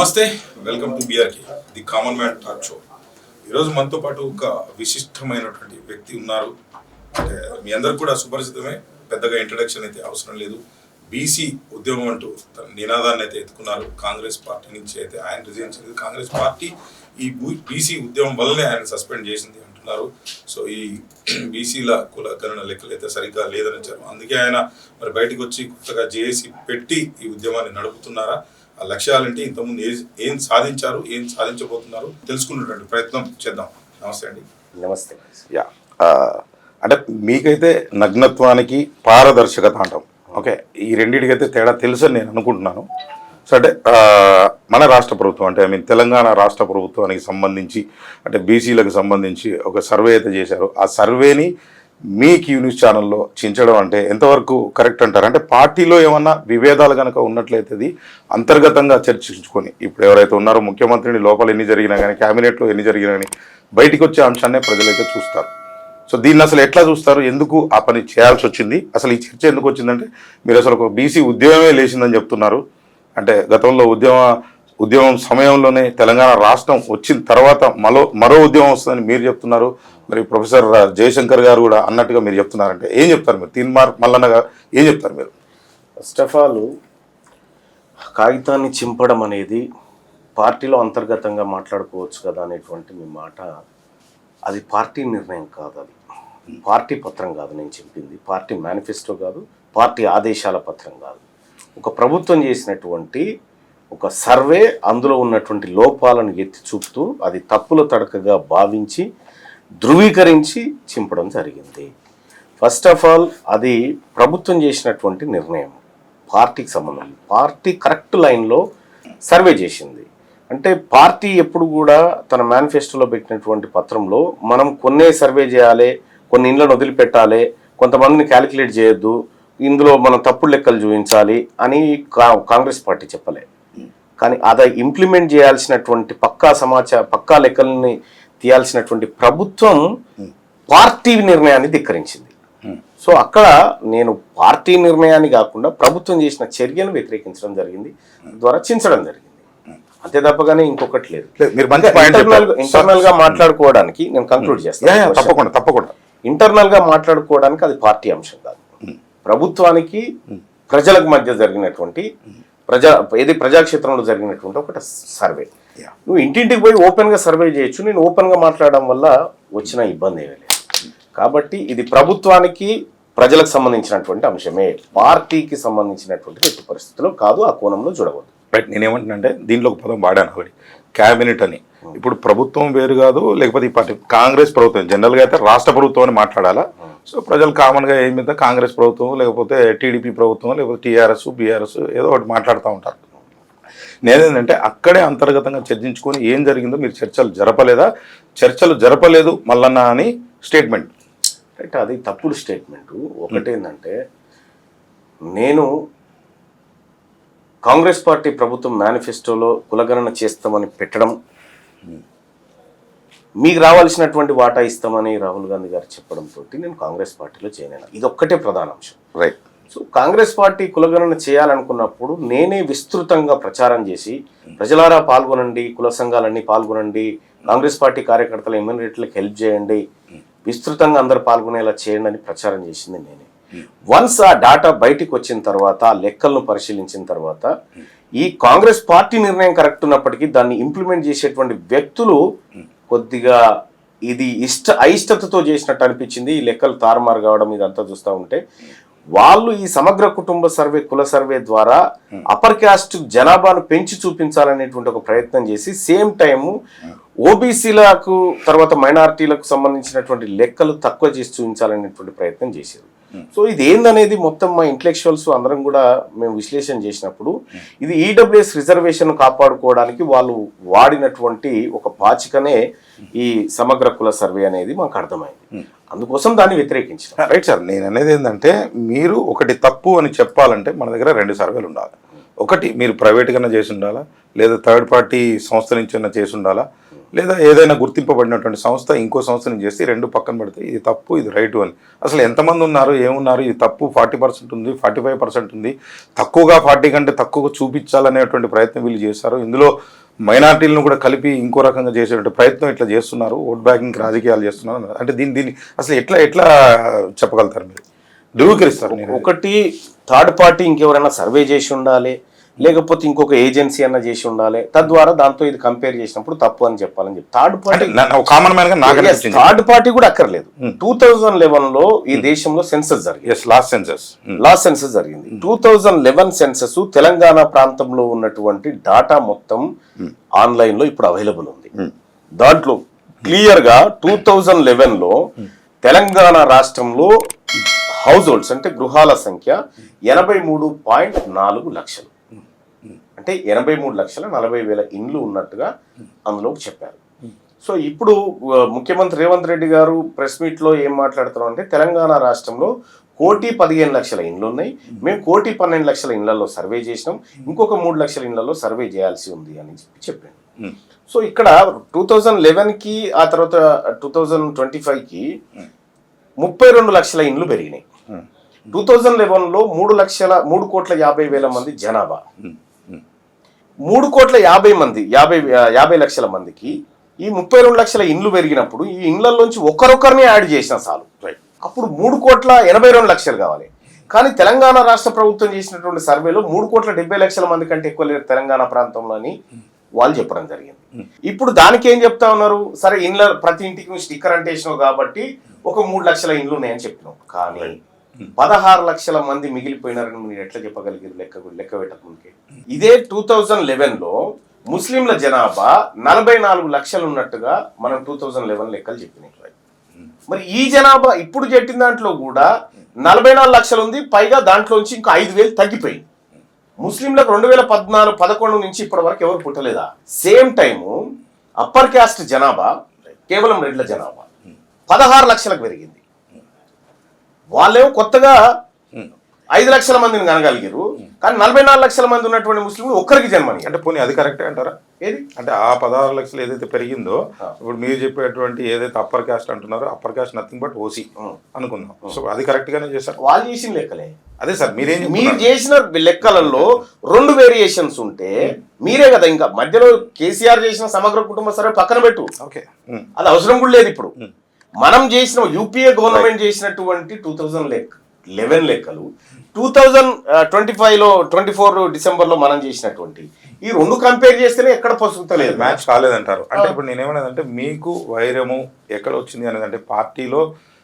నమస్తే, welcome to BRK the common man talk show. ఈరోజు మనతో పాటు ఒక విశిష్టమైనటువంటి వ్యక్తి ఉన్నారు. అంటే మీ అందరు కూడా సుపరిచితమే, పెద్దగా ఇంట్రడక్షన్ అయితే అవసరం లేదు. బీసీ ఉద్యమం అంటూ తన నినాదాన్ని అయితే ఎత్తుకున్నారు. కాంగ్రెస్ పార్టీ నుంచి అయితే ఆయన రిజైన్ చేయలేదు. కాంగ్రెస్ పార్టీ ఈ బీసీ ఉద్యమం వల్లనే ఆయన సస్పెండ్ చేసింది అంటున్నారు. సో ఈ బీసీల కులగణన లెక్కలు అయితే సరిగ్గా లేదని వచ్చారు. అందుకే ఆయన మరి బయటకు వచ్చి కొత్తగా జేఏసీ పెట్టి ఈ ఉద్యమాన్ని నడుపుతున్నారా, ఆ లక్ష్యాలంటే ఇంతకుముందు ఏం సాధించారు, ఏం సాధించబోతున్నారు తెలుసుకున్నటువంటి ప్రయత్నం చేద్దాం. నమస్తే అండి. నమస్తే. యా అంటే మీకైతే నగ్నత్వానికి పారదర్శకత అంటాం. ఓకే, ఈ రెండింటికైతే తేడా తెలుసు అని నేను అనుకుంటున్నాను. సో అంటే మన రాష్ట్ర ప్రభుత్వం అంటే తెలంగాణ రాష్ట్ర ప్రభుత్వానికి సంబంధించి అంటే బీసీలకు సంబంధించి ఒక సర్వే అయితే చేశారు. ఆ సర్వేని మీ క్యూ న్యూస్ ఛానల్లో చించడం అంటే ఎంతవరకు కరెక్ట్ అంటారు? అంటే పార్టీలో ఏమన్నా విభేదాలు కనుక ఉన్నట్లయితే అది అంతర్గతంగా చర్చించుకొని ఇప్పుడు ఎవరైతే ఉన్నారో ముఖ్యమంత్రిని లోపల ఎన్ని జరిగినా కానీ క్యాబినెట్లో ఎన్ని జరిగినా కానీ బయటికి వచ్చే అంశాన్నే ప్రజలైతే చూస్తారు. సో దీన్ని అసలు ఎట్లా చూస్తారు, ఎందుకు ఆ పని చేయాల్సి వచ్చింది, అసలు ఈ చర్చ ఎందుకు వచ్చిందంటే మీరు అసలు ఒక బీసీ ఉద్యమమే లేచిందని చెప్తున్నారు. అంటే గతంలో ఉద్యమం సమయంలోనే తెలంగాణ రాష్ట్రం వచ్చిన తర్వాత మరో ఉద్యమం వస్తుందని మీరు చెప్తున్నారు. మరి ప్రొఫెసర్ జయశంకర్ గారు కూడా అన్నట్టుగా మీరు చెప్తున్నారంటే ఏం చెప్తారు మీరు? తీన్మార్ మల్లన్న గారు ఏం చెప్తారు మీరు? ఫస్ట్ ఆఫ్ ఆల్, కాగితాన్ని చింపడం అనేది పార్టీలో అంతర్గతంగా మాట్లాడుకోవచ్చు కదా అనేటువంటి మీ మాట, అది పార్టీ నిర్ణయం కాదు. అది పార్టీ పత్రం కాదు. నేను చెప్పింది పార్టీ మేనిఫెస్టో కాదు, పార్టీ ఆదేశాల పత్రం కాదు. ఒక ప్రభుత్వం చేసినటువంటి ఒక సర్వే, అందులో ఉన్నటువంటి లోపాలను ఎత్తి చూపుతూ అది తప్పుల తడకగా భావించి ధృవీకరించి చింపడం జరిగింది. ఫస్ట్ ఆఫ్ ఆల్, అది ప్రభుత్వం చేసినటువంటి నిర్ణయం, పార్టీకి సంబంధం. పార్టీ కరెక్ట్ లైన్లో సర్వే చేసింది. అంటే పార్టీ ఎప్పుడు కూడా తన మేనిఫెస్టోలో పెట్టినటువంటి పత్రంలో మనం కొన్నే సర్వే చేయాలి, కొన్ని ఇండ్లను వదిలిపెట్టాలి, కొంతమందిని క్యాలిక్యులేట్ చేయొద్దు, ఇందులో మనం తప్పుడు లెక్కలు చూపించాలి అని కాంగ్రెస్ పార్టీ చెప్పలే. కానీ అది ఇంప్లిమెంట్ చేయాల్సినటువంటి పక్కా లెక్కల్ని తీయాల్సినటువంటి ప్రభుత్వం పార్టీ నిర్ణయాన్ని ధిక్కరించింది. సో అక్కడ నేను పార్టీ నిర్ణయాన్ని కాకుండా ప్రభుత్వం చేసిన చర్యను వ్యతిరేకించడం జరిగింది, ద్వారా చించడం జరిగింది. అంతే తప్పగానే ఇంకొకటి లేదు. మీరు ఇంటర్నల్ గా మాట్లాడుకోవడానికి నేను కంక్లూడ్ చేస్తాను. తప్పకుండా ఇంటర్నల్ గా మాట్లాడుకోవడానికి అది పార్టీ అంశం కాదు. ప్రభుత్వానికి ప్రజలకు మధ్య జరిగినటువంటి ప్రజాక్షేత్రంలో జరిగినటువంటి ఒకటి సర్వే. నువ్వు ఇంటింటికి పోయి ఓపెన్ గా సర్వే చేయొచ్చు, నేను ఓపెన్ గా మాట్లాడడం వల్ల వచ్చిన ఇబ్బంది ఏమీ లేదు. కాబట్టి ఇది ప్రభుత్వానికి ప్రజలకు సంబంధించినటువంటి అంశమే, పార్టీకి సంబంధించినటువంటి ఎట్టి పరిస్థితుల్లో కాదు. ఆ కోణంలో చూడవద్దు. రైట్. నేనేమంటున్నానంటే దీంట్లో ఒక పదం వాడాను ఆల్రెడీ, క్యాబినెట్ అని. ఇప్పుడు ప్రభుత్వం వేరు కాదు, లేకపోతే ఈ పార్టీ కాంగ్రెస్ ప్రభుత్వం, జనరల్గా అయితే రాష్ట్ర ప్రభుత్వం అని మాట్లాడాలా. సో ప్రజలు కామన్గా ఏమైతే కాంగ్రెస్ ప్రభుత్వం, లేకపోతే టీడీపీ ప్రభుత్వం, లేకపోతే టీఆర్ఎస్ బీఆర్ఎస్ ఏదో ఒకటి మాట్లాడుతూ ఉంటారు. నేనేంటంటే అక్కడే అంతర్గతంగా చర్చించుకొని ఏం జరిగిందో, మీరు చర్చలు జరపలేదు మల్లన్న అని స్టేట్మెంట్. రైట్, అది తప్పుడు స్టేట్మెంటు. ఒకటేంటంటే, నేను కాంగ్రెస్ పార్టీ ప్రభుత్వం మేనిఫెస్టోలో కులగణన చేస్తామని పెట్టడం, మీకు రావాల్సినటువంటి వాటా ఇస్తామని రాహుల్ గాంధీ గారు చెప్పడంతో నేను కాంగ్రెస్ పార్టీలో చేరిన, ఇది ఒక్కటే ప్రధాన అంశం. రైట్. సో కాంగ్రెస్ పార్టీ కులగణన చేయాలనుకున్నప్పుడు నేనే విస్తృతంగా ప్రచారం చేసి, ప్రజలారా పాల్గొనండి, కుల సంఘాలన్నీ పాల్గొనండి, కాంగ్రెస్ పార్టీ కార్యకర్తల ఇమ్యూనిటీలకు హెల్ప్ చేయండి, విస్తృతంగా అందరూ పాల్గొనేలా చేయండి అని ప్రచారం చేసింది నేనే. వన్స్ ఆ డాటా బయటికి వచ్చిన తర్వాత, ఆ లెక్కలను పరిశీలించిన తర్వాత, ఈ కాంగ్రెస్ పార్టీ నిర్ణయం కరెక్ట్ ఉన్నప్పటికీ దాన్ని ఇంప్లిమెంట్ చేసేటువంటి వ్యక్తులు కొద్దిగా ఇది అయిష్టతతో చేసినట్టు అనిపించింది. ఈ లెక్కలు తారుమారు కావడం ఇదంతా చూస్తూ ఉంటే, వాళ్ళు ఈ సమగ్ర కుటుంబ సర్వే, కుల సర్వే ద్వారా అప్పర్ క్యాస్ట్ జనాభాను పెంచి చూపించాలనేటువంటి ఒక ప్రయత్నం చేసి, సేమ్ టైము ఓబీసీలకు తర్వాత మైనారిటీలకు సంబంధించినటువంటి లెక్కలు తక్కువ చేసి చూపించాలనేటువంటి ప్రయత్నం చేశారు. సో ఇది ఏందనేది మొత్తం మా ఇంటలెక్చువల్స్ అందరం కూడా మేము విశ్లేషణ చేసినప్పుడు, ఇది ఈడబ్ల్యూఎస్ రిజర్వేషన్ కాపాడుకోవడానికి వాళ్ళు వాడినటువంటి ఒక పాచికనే ఈ సమగ్ర కుల సర్వే అనేది మాకు అర్థమైంది. అందుకోసం దాన్ని వ్యతిరేకించాం. రైట్ సార్, నేను అనేది ఏంటంటే, మీరు ఒకటి తప్పు అని చెప్పాలంటే మన దగ్గర 2 సర్వేలు ఉండాలి. ఒకటి మీరు ప్రైవేట్గానే చేసి ఉండాలా, లేదా థర్డ్ పార్టీ సంస్థ నుంచి చేసి ఉండాలా, లేదా ఏదైనా గుర్తింపబడినటువంటి సంస్థ ఇంకో సంస్థని చేసి రెండు పక్కన పెడితే ఇది తప్పు ఇది రైటు అని అసలు ఎంతమంది ఉన్నారు ఏమున్నారు ఇది తప్పు 40% ఉంది 45% ఉంది తక్కువగా 40 కంటే తక్కువగా చూపించాలనేటువంటి ప్రయత్నం వీళ్ళు చేశారు. ఇందులో మైనార్టీలను కూడా కలిపి ఇంకో రకంగా చేసేటువంటి ప్రయత్నం ఇట్లా చేస్తున్నారు, ఓట్ బ్యాంకింగ్ రాజకీయాలు చేస్తున్నారు అంటే దీన్ని అసలు ఎట్లా చెప్పగలుగుతారు మీరు, ధృవీకరిస్తారు? ఒకటి థర్డ్ పార్టీ ఇంకెవరైనా సర్వే చేసి ఉండాలి, లేకపోతే ఇంకొక ఏజెన్సీ అన్న చేసి ఉండాలి, తద్వారా దాంతో ఇది కంపేర్ చేసినప్పుడు తప్పు అని చెప్పాలని చెప్పి థర్డ్ పార్టీ కామన్ మ్యాన్ గా నాకు థర్డ్ పార్టీ కూడా అక్కర్లేదు. 2011 ఈ దేశంలో సెన్సస్ జరిగింది, లాస్ట్ సెన్సస్ జరిగింది. 2011 సెన్సస్ తెలంగాణ ప్రాంతంలో ఉన్నటువంటి డాటా మొత్తం ఆన్లైన్ లో ఇప్పుడు అవైలబుల్ ఉంది. దాంట్లో క్లియర్ గా 2011లో తెలంగాణ రాష్ట్రంలో హౌస్ హోల్డ్స్ అంటే గృహాల సంఖ్య 83.4 లక్షలు, అంటే 83,40,000 ఇండ్లు ఉన్నట్టుగా అందులో చెప్పారు. సో ఇప్పుడు ముఖ్యమంత్రి రేవంత్ రెడ్డి గారు ప్రెస్ మీట్ లో ఏం మాట్లాడుతున్నాం అంటే తెలంగాణ రాష్ట్రంలో 1,15,00,000 ఇండ్లు ఉన్నాయి, మేము 1,12,00,000 ఇండ్లలో సర్వే చేసినాం, ఇంకొక 3 లక్షల ఇండ్లలో సర్వే చేయాల్సి ఉంది అని చెప్పాను. సో ఇక్కడ 2011కి ఆ తర్వాత 2025కి 32 లక్షల ఇండ్లు పెరిగినాయి. 2011లో 3,50,000 మంది జనాభా, 3,50,00,000 లక్షల మందికి ఈ 32 లక్షల ఇండ్లు పెరిగినప్పుడు ఈ ఇండ్లలోంచి ఒకరొకరిని యాడ్ చేసిన చాలు, అప్పుడు 3,82,00,000 కావాలి. కానీ తెలంగాణ రాష్ట్ర ప్రభుత్వం చేసినటువంటి సర్వేలో 3,70,00,000 మంది కంటే ఎక్కువ లేరు తెలంగాణ ప్రాంతంలో అని వాళ్ళు చెప్పడం జరిగింది. ఇప్పుడు దానికి ఏం చెప్తా ఉన్నారు, సరే ఇండ్ల ప్రతి ఇంటికి స్టిక్కర్ అంటేసినావు కాబట్టి ఒక 3 లక్షల ఇండ్లు ఉన్నాయని చెప్పినావు, కానీ 16 లక్షల మంది మిగిలిపోయినారని మీరు ఎట్లా చెప్పగలిగారు లెక్క పెట్టకముందుకే? ఇదే 2011లో ముస్లింల జనాభా 44 లక్షలు ఉన్నట్టుగా మనం 2011 లెక్కలు చెప్పినాయి. మరి ఈ జనాభా ఇప్పుడు చెప్పిన దాంట్లో కూడా 44 లక్షలు ఉంది, పైగా దాంట్లోంచి ఇంకా 5,000 తగ్గిపోయింది. ముస్లింలకు 2014-11 నుంచి ఇప్పటి వరకు ఎవరు పుట్టలేదా? సేమ్ టైము అప్పర్ క్యాస్ట్ జనాభా కేవలం రెడ్ల జనాభా 16 లక్షలకు పెరిగింది. వాళ్ళేమో కొత్తగా 5 లక్షల మందిని కనగలిగారు, కానీ 44 లక్షల మంది ఉన్నటువంటి ముస్లింలు ఒక్కరికి జన్మని. అంటే పోనీ అది కరెక్టే అంటారా? ఏది అంటే ఆ 16 లక్షలు ఏదైతే పెరిగిందో ఇప్పుడు మీరు చెప్పేటువంటి ఏదైతే అప్పర్ క్యాస్ట్ అంటున్నారో upper caste nothing but OC అనుకుందాం. సో అది కరెక్ట్ గానే చేశారు, వాళ్ళు చేసిన లెక్కలే. అదే సార్ మీరు చేసిన లెక్కలలో 2 వేరియేషన్స్ ఉంటే మీరే కదా, ఇంకా మధ్యలో కేసీఆర్ చేసిన సమగ్ర కుటుంబ సర్వే పక్కన పెట్టు, ఓకే అది అవసరం కూడా లేదు. ఇప్పుడు మనం చేసిన యూపీఏ గవర్నమెంట్ చేసినటువంటి 2011 లెక్కలు 2025లో 24 డిసెంబర్లో మనం చేసినటువంటి ఈ 2 కంపేర్ చేస్తేనే ఎక్కడ పసుగుతలేదు, మ్యాచ్ కాలేదంటారు. అంటే ఇప్పుడు నేనేమన్నదంటే మీకు వైరము ఎక్కడ వచ్చింది అనేది అంటే పార్టీలో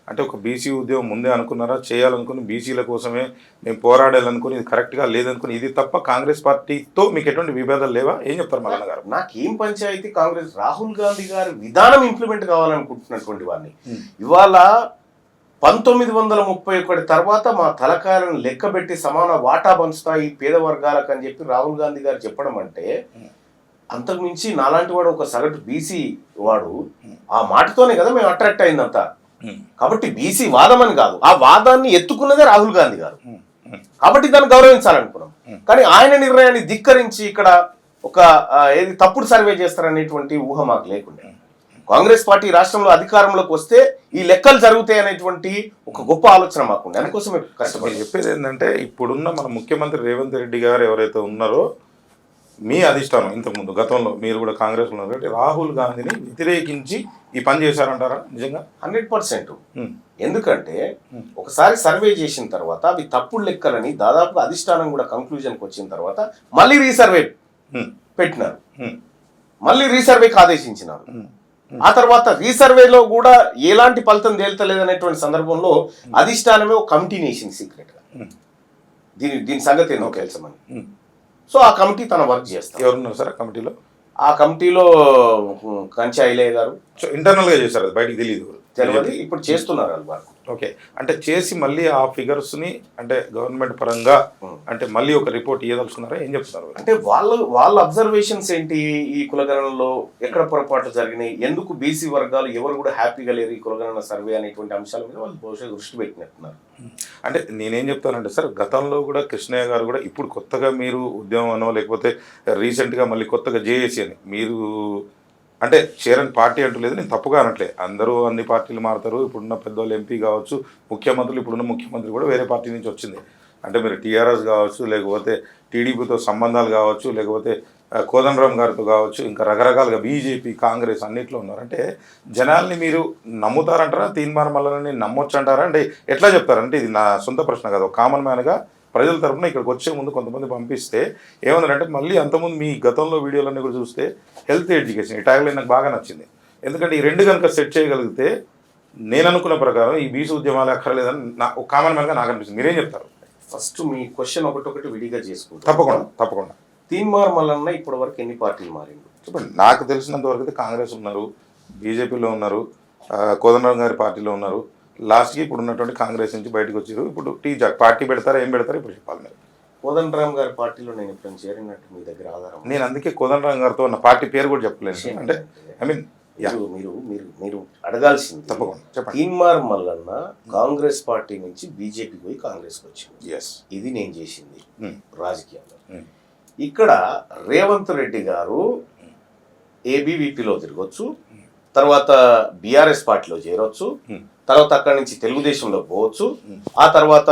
అంటే ఒక బీసీ ఉద్యమం ముందే అనుకున్నారా, చేయాలనుకుని బీసీల కోసమే మేము పోరాడాలనుకుని ఇది కరెక్ట్గా లేదనుకుని ఇది తప్ప కాంగ్రెస్ పార్టీతో మీకు ఎటువంటి విభేదాలు లేవా? ఏం చెప్తారు మల్లన్న గారు? నాకేం పంచాయతీ కాంగ్రెస్, రాహుల్ గాంధీ గారి విధానం ఇంప్లిమెంట్ కావాలనుకుంటున్నటువంటి వాడిని ఇవాళ 1931 తర్వాత మా తలకాయలను లెక్కబెట్టి సమాన వాటా పంచుతాయి పేద వర్గాలకు అని చెప్పి రాహుల్ గాంధీ గారు చెప్పడం అంటే, అంతకుమించి నాలాంటి వాడు ఒక సగటు బీసీ వాడు ఆ మాటతోనే కదా మేము అట్రాక్ట్ అయిందంతా. కాబట్టి బీసీ వాదం అని కాదు, ఆ వాదాన్ని ఎత్తుకున్నదే రాహుల్ గాంధీ గారు, కాబట్టి దాన్ని గౌరవించాలనుకున్నాం. కానీ ఆయన నిర్ణయాన్ని ధిక్కరించి ఇక్కడ ఒక ఏది తప్పుడు సర్వే చేస్తారనేటువంటి ఊహ మాకు లేకుండా, కాంగ్రెస్ పార్టీ రాష్ట్రంలో అధికారంలోకి వస్తే ఈ లెక్కలు జరుగుతాయి అనేటువంటి ఒక గొప్ప ఆలోచన మాకుంది. అందుకోసమే కష్టపడి చెప్పేది ఏంటంటే ఇప్పుడున్న మన ముఖ్యమంత్రి రేవంత్ రెడ్డి గారు ఎవరైతే ఉన్నారో మీ అధిష్టానం ఇంతకుముందు గతంలో మీరు కూడా కాంగ్రెస్ ఉన్నారు కాబట్టి రాహుల్ గాంధీని వ్యతిరేకించి ఈ పని చేశారంటారా? నిజంగా 100%. ఎందుకంటే ఒకసారి సర్వే చేసిన తర్వాత అవి తప్పుడు లెక్కలని దాదాపుగా అధిష్టానం కూడా కంక్లూజన్కి వచ్చిన తర్వాత మళ్ళీ రీసర్వే పెట్టినారు, మళ్ళీ రీసర్వేకి ఆదేశించినారు. ఆ తర్వాత రీసర్వేలో కూడా ఎలాంటి ఫలితం తేల్తలేదనేటువంటి సందర్భంలో అధిష్టానమే ఒక కమిటీని వేసింది సీక్రెట్ గా, దీని సంగతి ఏందో తెలుసమని. సో ఆ కమిటీ తన వర్క్ చేస్తారు. ఎవరున్నారు సార్ ఆ కమిటీలో? ఆ కమిటీలో కంచి ఐలయ్య గారు. సో ఇంటర్నల్ గా చేశారు, బయటికి తెలియదు, ఇప్పుడు చేస్తున్నారు వాళ్ళు వర్క్. ఓకే, అంటే చేసి మళ్ళీ ఆ ఫిగర్స్ ని అంటే గవర్నమెంట్ పరంగా అంటే మళ్ళీ ఒక రిపోర్ట్ ఇవ్వదలుచుకున్నారా? ఏం చెప్తున్నారు? అంటే వాళ్ళ అబ్జర్వేషన్స్ ఏంటి, ఈ కులగణనలో ఎక్కడ పొరపాట్లు జరిగినాయి, ఎందుకు బీసీ వర్గాలు ఎవరు కూడా హ్యాపీగా లేరు ఈ కులగణన సర్వే అనేటువంటి అంశాల మీద వాళ్ళు బహుశా దృష్టి పెట్టినట్టున్నారు. అంటే నేనేం చెప్తానంటే సార్, గతంలో కూడా కృష్ణయ్య గారు కూడా ఇప్పుడు కొత్తగా మీరు ఉద్యమం అనో లేకపోతే రీసెంట్గా మళ్ళీ కొత్తగా జేఏసీ అని మీరు అంటే చేరని పార్టీ అంటూ లేదు, నేను తప్పుగా అనట్లే. అందరూ అన్ని పార్టీలు మారుతారు. ఇప్పుడున్న పెద్దోళ్ళు ఎంపీ కావచ్చు, ముఖ్యమంత్రులు, ఇప్పుడున్న ముఖ్యమంత్రి కూడా వేరే పార్టీ నుంచి వచ్చింది. అంటే మీరు టీఆర్ఎస్ కావచ్చు, లేకపోతే టీడీపీతో సంబంధాలు కావచ్చు, లేకపోతే కోదండరాం గారితో కావచ్చు, ఇంకా రకరకాలుగా బీజేపీ, కాంగ్రెస్ అన్నిట్లో ఉన్నారు. అంటే జనాల్ని మీరు నమ్ముతారంటారా, తీన్మార్ మల్లన్నని నమ్మొచ్చు అంటారా? అంటే ఎట్లా చెప్తారంటే, ఇది నా సొంత ప్రశ్న కాదు, కామన్ మ్యాన్గా ప్రజల తరఫున ఇక్కడికి వచ్చే ముందు కొంతమంది పంపిస్తే ఏమన్నారంటే, మళ్ళీ అంతకుముందు మీ గతంలో వీడియోలన్నీ కూడా చూస్తే హెల్త్ ఎడ్యుకేషన్ ఈ ట్యాగ్లో నాకు బాగా నచ్చింది. ఎందుకంటే ఈ రెండు కనుక సెట్ చేయగలిగితే నేను అనుకున్న ప్రకారం ఈ బీసీ ఉద్యమాలు అక్కర్లేదని నా కామన్ మ్యాన్గా నాకు అనిపిస్తుంది. మీరేం చెప్తారు? ఫస్ట్ మీ క్వశ్చన్ ఒకటొకటి విడిగా చేసుకుంటాం. తప్పకుండా. తీన్మార్ మల్లన్న ఇప్పటి వరకు ఎన్ని పార్టీలు మారిండు చెప్పండి. నాకు తెలిసినంత వరకు అయితే కాంగ్రెస్ ఉన్నారు, బీజేపీలో ఉన్నారు, కోదండరాం గారి పార్టీలో ఉన్నారు. లాస్ట్కి ఇప్పుడు ఉన్నటువంటి కాంగ్రెస్ నుంచి బయటకు వచ్చారు. ఇప్పుడు పార్టీ పెడతారా, ఏం పెడతారో ఇప్పుడు చెప్పాలి మీరు. కోదండరాం గారి పార్టీలో నేను ఎప్పుడైనా చేరినట్టు మీ దగ్గర ఆధారం? నేను అందుకే కోదండరాం గారితో ఉన్న పార్టీ పేరు కూడా చెప్పలేను. అంటే ఐ మీన్ మీరు మీరు మీరు అడగాల్సింది తప్పకుండా చెప్పండి. తీన్మార్ మల్లన్న కాంగ్రెస్ పార్టీ నుంచి బీజేపీకి పోయి కాంగ్రెస్కి వచ్చింది. ఎస్, ఇది నేను చేసింది రాజకీయాల్లో. ఇక్కడ రేవంత్ రెడ్డి గారు ఏబీవీపీలో తిరగొచ్చు, తర్వాత బీఆర్ఎస్ పార్టీలో చేరొచ్చు, తర్వాత అక్కడి నుంచి తెలుగుదేశంలో పోవచ్చు, ఆ తర్వాత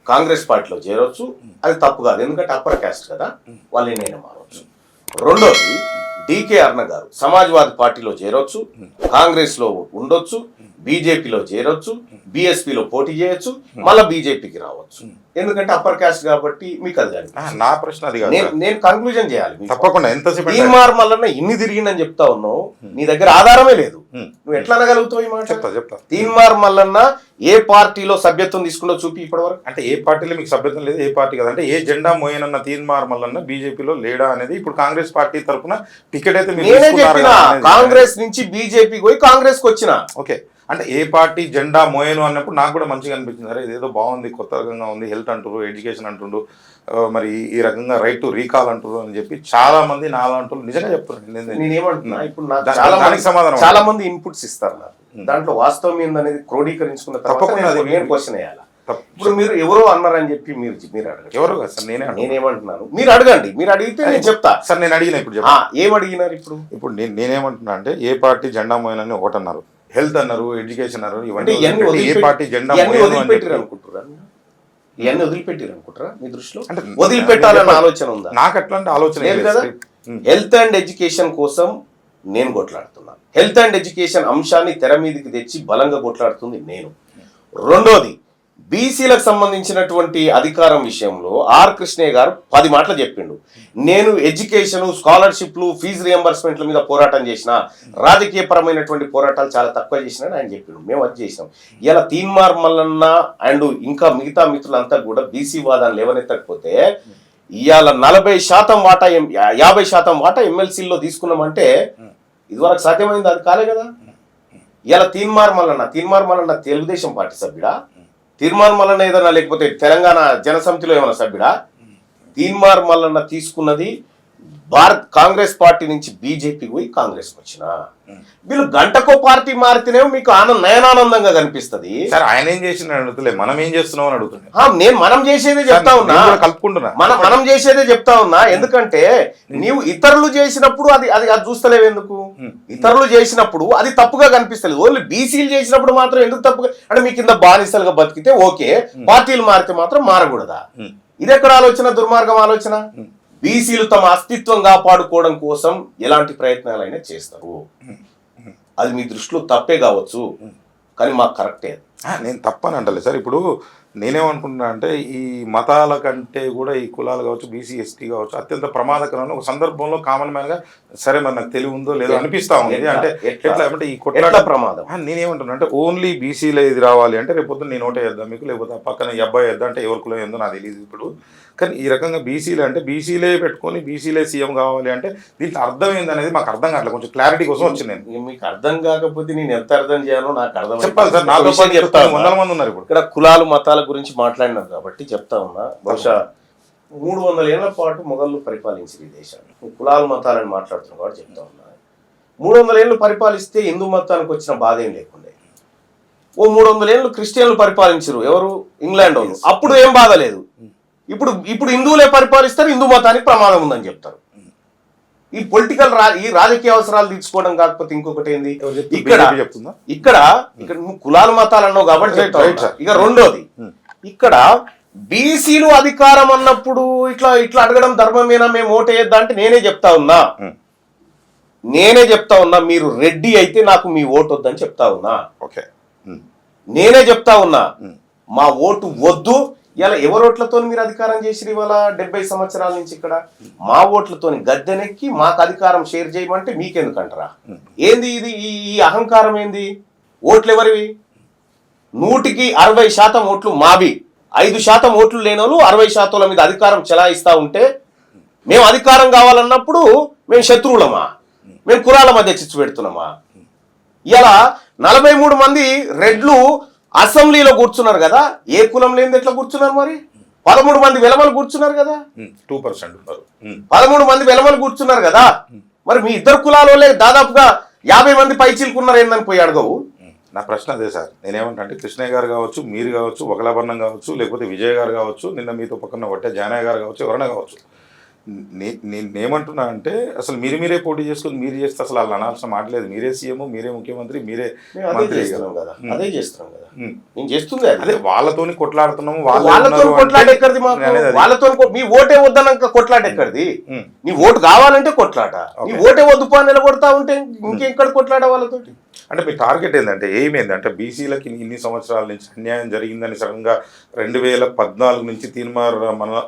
కాంగ్రెస్ పార్టీలో చేరొచ్చు. అది తప్పు కాదు, ఎందుకంటే అప్పర్ క్యాస్ట్ కదా, వాళ్ళని నేను మారవచ్చు. రెండోది, డికే అరుణ గారు సమాజ్వాదీ పార్టీలో చేరొచ్చు, కాంగ్రెస్లో ఉండొచ్చు, బీజేపీలో చేరొచ్చు, బీఎస్పీలో పోటీ చేయొచ్చు, మళ్ళీ బీజేపీకి రావచ్చు. ఎందుకంటే అప్పర్ క్యాస్ట్ కాబట్టి మీకు అది కానీ నా ప్రశ్న అది కాదు. నేను కంక్లూజన్ చేయాలి. తప్పకుండా. ఎంతసేపు తీన్మార్ మల్లన్న ఇన్ని తిరిగిందని చెప్తా ఉన్నావు, నీ దగ్గర ఆధారమే లేదు, నువ్వు ఎట్లా అనగలుగుతావు ఈ మాట? చెప్తా. తీన్మార్ మల్లన్న ఏ పార్టీలో సభ్యత్వం తీసుకుంటో చూపి ఇప్పటి వరకు. అంటే ఏ పార్టీలో మీకు సభ్యత్వం లేదు, ఏ పార్టీ కదా, అంటే ఏ జెండా మోయనన్న తీన్మార్ మల్లన్న బీజేపీలో లేడా అనేది ఇప్పుడు కాంగ్రెస్ పార్టీ తరఫున టికెట్ అయితే నేనే చెప్పిన, కాంగ్రెస్ నుంచి బీజేపీకి పోయి కాంగ్రెస్ కి వచ్చిన. ఓకే, అంటే ఏ పార్టీ జెండా మోయను అన్నప్పుడు నాకు కూడా మంచిగా అనిపించింది. అరే ఇదేదో బాగుంది, కొత్త రకంగా ఉంది, హెల్త్ అంటారు, ఎడ్యుకేషన్ అంటుండ్రు, మరి ఈ రకంగా రైట్ టు రీకాల్ అంటారు అని చెప్పి చాలా మంది నాలంటూ నిజంగా చెప్తున్నారు. నేనేమంటున్నా, ఇప్పుడు సమాధానం చాలా మంది ఇన్పుట్స్ ఇస్తారు నాకు, దాంట్లో వాస్తవం ఏందనేది క్రోడీకరించుకున్న తప్పకుండా నేను క్వశ్చన్ వేయాలి. ఇప్పుడు మీరు ఎవరో అన్నారని చెప్పి మీరు అడగండి. ఎవరో కదా సార్, నేనేమంటున్నాను, మీరు అడగండి, మీరు అడిగితే నేను చెప్తా. సార్ నేను అడిగిన ఇప్పుడు ఏం అడిగినారు? ఇప్పుడు నేనేమంటున్నా అంటే, ఏ పార్టీ జెండా మోయనని ఒకటి అన్నారు, హెల్త్ అన్నారు, ఎడ్యుకేషన్ అన్నారు, ఇవన్నీ ఏ పార్టీ జెండా వదిలిపెట్టారు అనుకుంటారా? ఇవన్నీ వదిలిపెట్టారు అనుకుంటారా మీ దృష్టిలో? అంటే వదిలిపెట్టాలన్న ఆలోచన ఉందా? నాకు అట్లాంటి ఆలోచన లేదు కదా. హెల్త్ అండ్ ఎడ్యుకేషన్ కోసం నేను కొట్లాడుతున్నాను. హెల్త్ అండ్ ఎడ్యుకేషన్ అంశాన్ని తెర మీదకి తెచ్చి బలంగా కొట్లాడుతుంది నేను. రెండోది, బీసీలకు సంబంధించినటువంటి అధికారం విషయంలో ఆర్ కృష్ణయ్య గారు 10 మాటలు చెప్పిండు. నేను ఎడ్యుకేషన్, స్కాలర్షిప్లు, ఫీజు రియంబర్స్మెంట్ల మీద పోరాటం చేసిన, రాజకీయపరమైనటువంటి పోరాటాలు చాలా తక్కువ చేసినాడు ఆయన చెప్పిండు. మేము అది చేసినాం. ఇలా తీన్మార్ మల్లన్న అండ్ ఇంకా మిగతా మిత్రులంతా కూడా బీసీ వాదాన్ని లేవనెత్తకపోతే ఇవాళ 40% వాటా 50% వాటా ఎమ్మెల్సీల్లో తీసుకున్నామంటే ఇదివరకు సాధ్యమైంది, అది కాలే కదా. ఇలా తీన్మార్ మల్లన్న తెలుగుదేశం పార్టీ సభ్యుడా? తీన్మార్ మల్లన్న ఏదన్నా లేకపోతే తెలంగాణ జనసమితిలో ఏమైనా సభ్యుడా? తీన్మార్ మల్లన్న తీసుకున్నది కాంగ్రెస్ పార్టీ నుంచి బీజేపీకి పోయి కాంగ్రెస్ వచ్చిన. వీళ్ళు గంటకో పార్టీ మారితేనేమో మీకు నయనానందంగా కనిపిస్తుంది. సార్ ఆయన ఏం చేసిన అడుగుతలే, మనం ఏం చేస్తున్నాం అని అడుగుతున్నా. నేను మనం చేసేదే చెప్తా ఉన్నా, కలుపుకుంటున్నా, మనం చేసేదే చెప్తా ఉన్నా. ఎందుకంటే నీవు ఇతరులు చేసినప్పుడు అది అది అది చూస్తలేవు ఎందుకు? ఇతరులు చేసినప్పుడు అది తప్పుగా కనిపిస్తలేదు. ఓన్లీ బీసీలు చేసినప్పుడు మాత్రం ఎందుకు తప్పుగా? అంటే మీ కింద బానిసలుగా బతికితే ఓకే, పార్టీలు మారితే మాత్రం మారకూడదా? ఇది ఎక్కడ ఆలోచన? దుర్మార్గం ఆలోచన. బీసీలు తమ అస్తిత్వం కాపాడుకోవడం కోసం ఎలాంటి ప్రయత్నాలైనా చేస్తారు. అది మీ దృష్టిలో తప్పే కావచ్చు, కానీ మాకు కరెక్టే. నేను తప్పని అంటలే సార్. ఇప్పుడు నేనేమనుకుంటున్నా అంటే, ఈ మతాల కంటే కూడా ఈ కులాలు కావచ్చు, బీసీ ఎస్టీ కావచ్చు, అత్యంత ప్రమాదకరమైన ఒక సందర్భంలో కామన్ మ్యాన్గా సరే మరి నాకు తెలివి ఉందో లేదో అనిపిస్తా ఉంది. అంటే ఎట్లా అంటే ఈ కొట్లాట ప్రమాదం. నేనేమంటున్నా అంటే, ఓన్లీ బీసీలో ఇది రావాలి అంటే రేపొద్దు నేను ఓటే వేద్దాం మీకు, లేకపోతే ఆ పక్కన ఈ అబ్బాయి వేద్దాం అంటే ఎవరి కులం ఏందో నాకు తెలియదు ఇప్పుడు. కానీ ఈ రకంగా బీసీలే అంటే బీసీలే పెట్టుకొని బీసీలే సీఎం కావాలి అంటే దీంట్లో అర్థం ఏందనేది మాకు అర్థం కావట్లేదు. కొంచెం క్లారిటీ కోసం వచ్చింది నేను. మీకు అర్థం కాకపోతే నేను ఎంత అర్థం చేయాలో నాకు అర్థం చెప్పాలి సార్. నాతో పాటు చెప్తాను, 100 మంది ఉన్నారు ఇప్పుడు ఇక్కడ కులాలు మతాల గురించి మాట్లాడినారు కాబట్టి చెప్తా ఉన్నా. బహుశా 300 ఏళ్ల పాటు మొఘళ్ళు పరిపాలించారు ఈ దేశాన్ని. కులాలు మతాలని మాట్లాడుతున్నాం కాబట్టి చెప్తా ఉన్నా. 300 ఏళ్ళు పరిపాలిస్తే హిందూ మతానికి వచ్చిన బాధ ఏం లేకుండే. ఓ 300 ఏళ్ళు క్రిస్టియన్లు పరిపాలించారు, ఎవరు? ఇంగ్లాండ్ వాళ్ళు. అప్పుడు ఏం బాధ లేదు. ఇప్పుడు హిందువులే పరిపాలిస్తారు, హిందూ మతానికి ప్రమాదం ఉందని చెప్తారు. ఈ ఈ రాజకీయ అవసరాలు తీర్చుకోవడం కాకపోతే ఇంకొకటి ఏంది ఇక్కడ BJP చెప్తుందా? ఇక్కడ నువ్వు కులాల మతాలు అన్నావు కాబట్టి చెప్తా Right, ఉన్నా. sir. ఇక రెండోది ఇక్కడ బీసీలు అధికారం అన్నప్పుడు ఇట్లా ఇట్లా అడగడం ధర్మమేనా, మేము ఓటు వేద్దా అంటే నేనే చెప్తా ఉన్నా మీరు రెడ్డి అయితే నాకు మీ ఓటు వద్దని చెప్తా ఉన్నా. ఓకే. నేనే చెప్తా ఉన్నా మా ఓటు వద్దు. ఇలా ఎవరి ఓట్లతో మీరు అధికారం చేసిరు ఇవాళ 70 సంవత్సరాల నుంచి ఇక్కడ మా ఓట్లతో గద్దెనెక్కి మాకు అధికారం షేర్ చేయమంటే మీకెందుకంటారా? ఏంది ఇది ఈ అహంకారం ఏంది? ఓట్లు ఎవరివి? 100కి 60% ఓట్లు మావి, 5% ఓట్లు లేనోళ్ళు 60% మీద అధికారం చెలాయిస్తా ఉంటే మేము అధికారం కావాలన్నప్పుడు మేము శత్రువులమా? మేము కులాల మధ్య చిచ్చు పెడుతున్నామా? ఇలా 43 మంది రెడ్లు అసెంబ్లీలో కూర్చున్నారు కదా, ఏ కులం లేని ఎట్లా కూర్చున్నారు? మరి 13 మంది వెలమలు కూర్చున్నారు కదా, 2% ఉన్నారు. 13 మంది వెలమలు కూర్చున్నారు కదా. మరి మీ ఇద్దరు కులాల దాదాపుగా 50 మంది పైచీలుకున్నారు ఏందని పోయి అడగవు? నా ప్రశ్న అదే సార్. నేనేమంటా అంటే కృష్ణయ్య గారు కావచ్చు, మీరు కావచ్చు, ఒకలాభరణం కావచ్చు, లేకపోతే విజయ్ గారు కావచ్చు, నిన్న మీతో పక్కన ఒట్టే జానయ్య గారు కావచ్చు, ఎవరైనా కావచ్చు, నేనేమంటున్నా అంటే అసలు మీరే పోటీ చేసుకుని మీరు చేస్తే అసలు వాళ్ళు అనాల్సిన మాటలేదు. మీరే సీఎం, మీరే ముఖ్యమంత్రి, మీరే మంత్రి కదా. అదే చేస్తున్నాం కదా, నేను చేస్తుంది అదే. వాళ్ళతోని కొట్లాడుతున్నాము, వాళ్ళతో కొట్లాట ఎక్కడిది? వాళ్ళతో మీ ఓటే వద్దన్నాక కొట్లాట ఎక్కడిది? నీ ఓటు కావాలంటే కొట్లాట, నీ ఓటే వద్దు పా నిలబడతా ఉంటే ఇంకెక్కడ కొట్లాట వాళ్ళతోటి? అంటే మీ టార్గెట్ ఏంటంటే ఏమైందంటే బీసీలకి ఇన్ని సంవత్సరాల నుంచి అన్యాయం జరిగిందని సడన్గా 2014 నుంచి తీన్మార్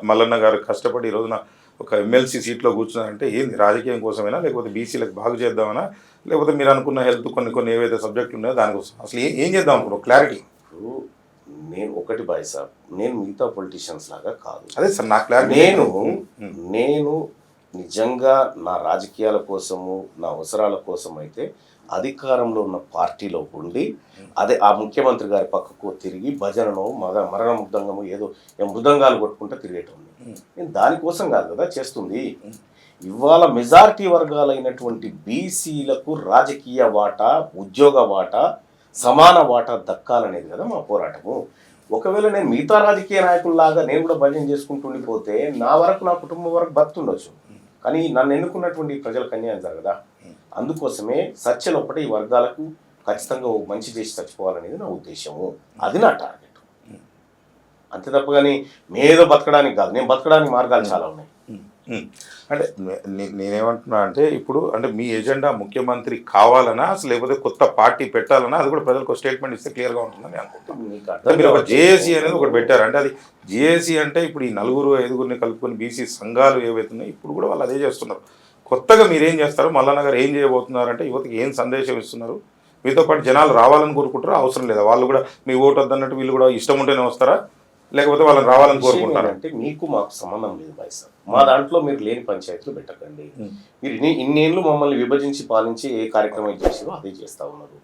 మల్లన్న గారు కష్టపడి ఈ రోజున ఒక ఎమ్మెల్సీ సీట్లో కూర్చున్నారంటే ఏంది? రాజకీయం కోసమైనా, లేకపోతే బీసీలకు బాగు చేద్దామనా, లేకపోతే మీరు అనుకున్న హెల్త్ కొన్ని ఏవైతే సబ్జెక్టులు ఉన్నాయో దానికోసం అసలు ఏం చేద్దాం అనుకున్నాం? క్లారిటీ. నేను ఒకటి బాయ్ సార్, నేను మిగతా పొలిటీషియన్స్ లాగా కాదు. అదే సార్ నా క్లారిటీ. నేను నిజంగా నా రాజకీయాల కోసము, నా అవసరాల కోసం అయితే అధికారంలో ఉన్న పార్టీలో ఉండి అదే ఆ ముఖ్యమంత్రి గారి పక్కకు తిరిగి భజనను మరణ మృదంగము ఏదో మృదంగాలు కొట్టుకుంటూ తిరిగేటం. నేను దానికోసం కాదు కదా చేస్తుంది. ఇవాళ మెజారిటీ వర్గాలైనటువంటి బీసీలకు రాజకీయ వాటా, ఉద్యోగ వాటా, సమాన వాటా దక్కాలనేది కదా మా పోరాటము. ఒకవేళ నేను మిగతా రాజకీయ నాయకుల్లాగా నేను కూడా భజన చేసుకుంటూ ఉండిపోతే నా వరకు, నా కుటుంబం వరకు బతుండొచ్చు, కానీ నన్ను ఎన్నుకున్నటువంటి ప్రజలకు అన్యాయం జరగదా? అందుకోసమే సత్యలోపటి ఈ వర్గాలకు ఖచ్చితంగా మంచి చేసి చచ్చిపోవాలనేది నా ఉద్దేశము. అది నా టార్గెట్. అంతే తప్ప కానీ మేదో బతకడానికి కాదు. నేను బతకడానికి మార్గాలు చాలా ఉన్నాయి. అంటే నేనేమంటున్నా అంటే ఇప్పుడు అంటే మీ ఎజెండా ముఖ్యమంత్రి కావాలనా, అసలు లేకపోతే కొత్త పార్టీ పెట్టాలనా, అది కూడా ప్రజలకు స్టేట్మెంట్ ఇస్తే క్లియర్గా ఉంటుందని అనుకుంటున్నాను. మీరు ఒక జేఏసీ అనేది ఒకటి పెట్టారు. అంటే అది జేఏసీ అంటే ఇప్పుడు ఈ 4-5 కలుపుకొని బీసీ సంఘాలు ఏవైతే ఉన్నాయో ఇప్పుడు కూడా వాళ్ళు అదే చేస్తున్నారు. కొత్తగా మీరేం చేస్తారు? మల్లన్న గారు ఏం చేయబోతున్నారు అంటే యువతకి ఏం సందేశం ఇస్తున్నారు? మీతో పాటు జనాలు రావాలని కోరుకుంటారా, అవసరం లేదా? వాళ్ళు కూడా మీ ఓటు వద్దన్నట్టు వీళ్ళు కూడా ఇష్టం ఉంటేనే వస్తారా, లేకపోతే వాళ్ళని రావాలని కోరుకుంటారా? అంటే మీకు మాకు సంబంధం లేదు బాయ్ సార్. మా దాంట్లో మీరు లేని పంచాయతీలు పెట్టకండి. మీరు ఇన్నేళ్ళు మమ్మల్ని విభజించి పాలించి ఏ కార్యక్రమం చేసారో అదే చేస్తా ఉన్నారు.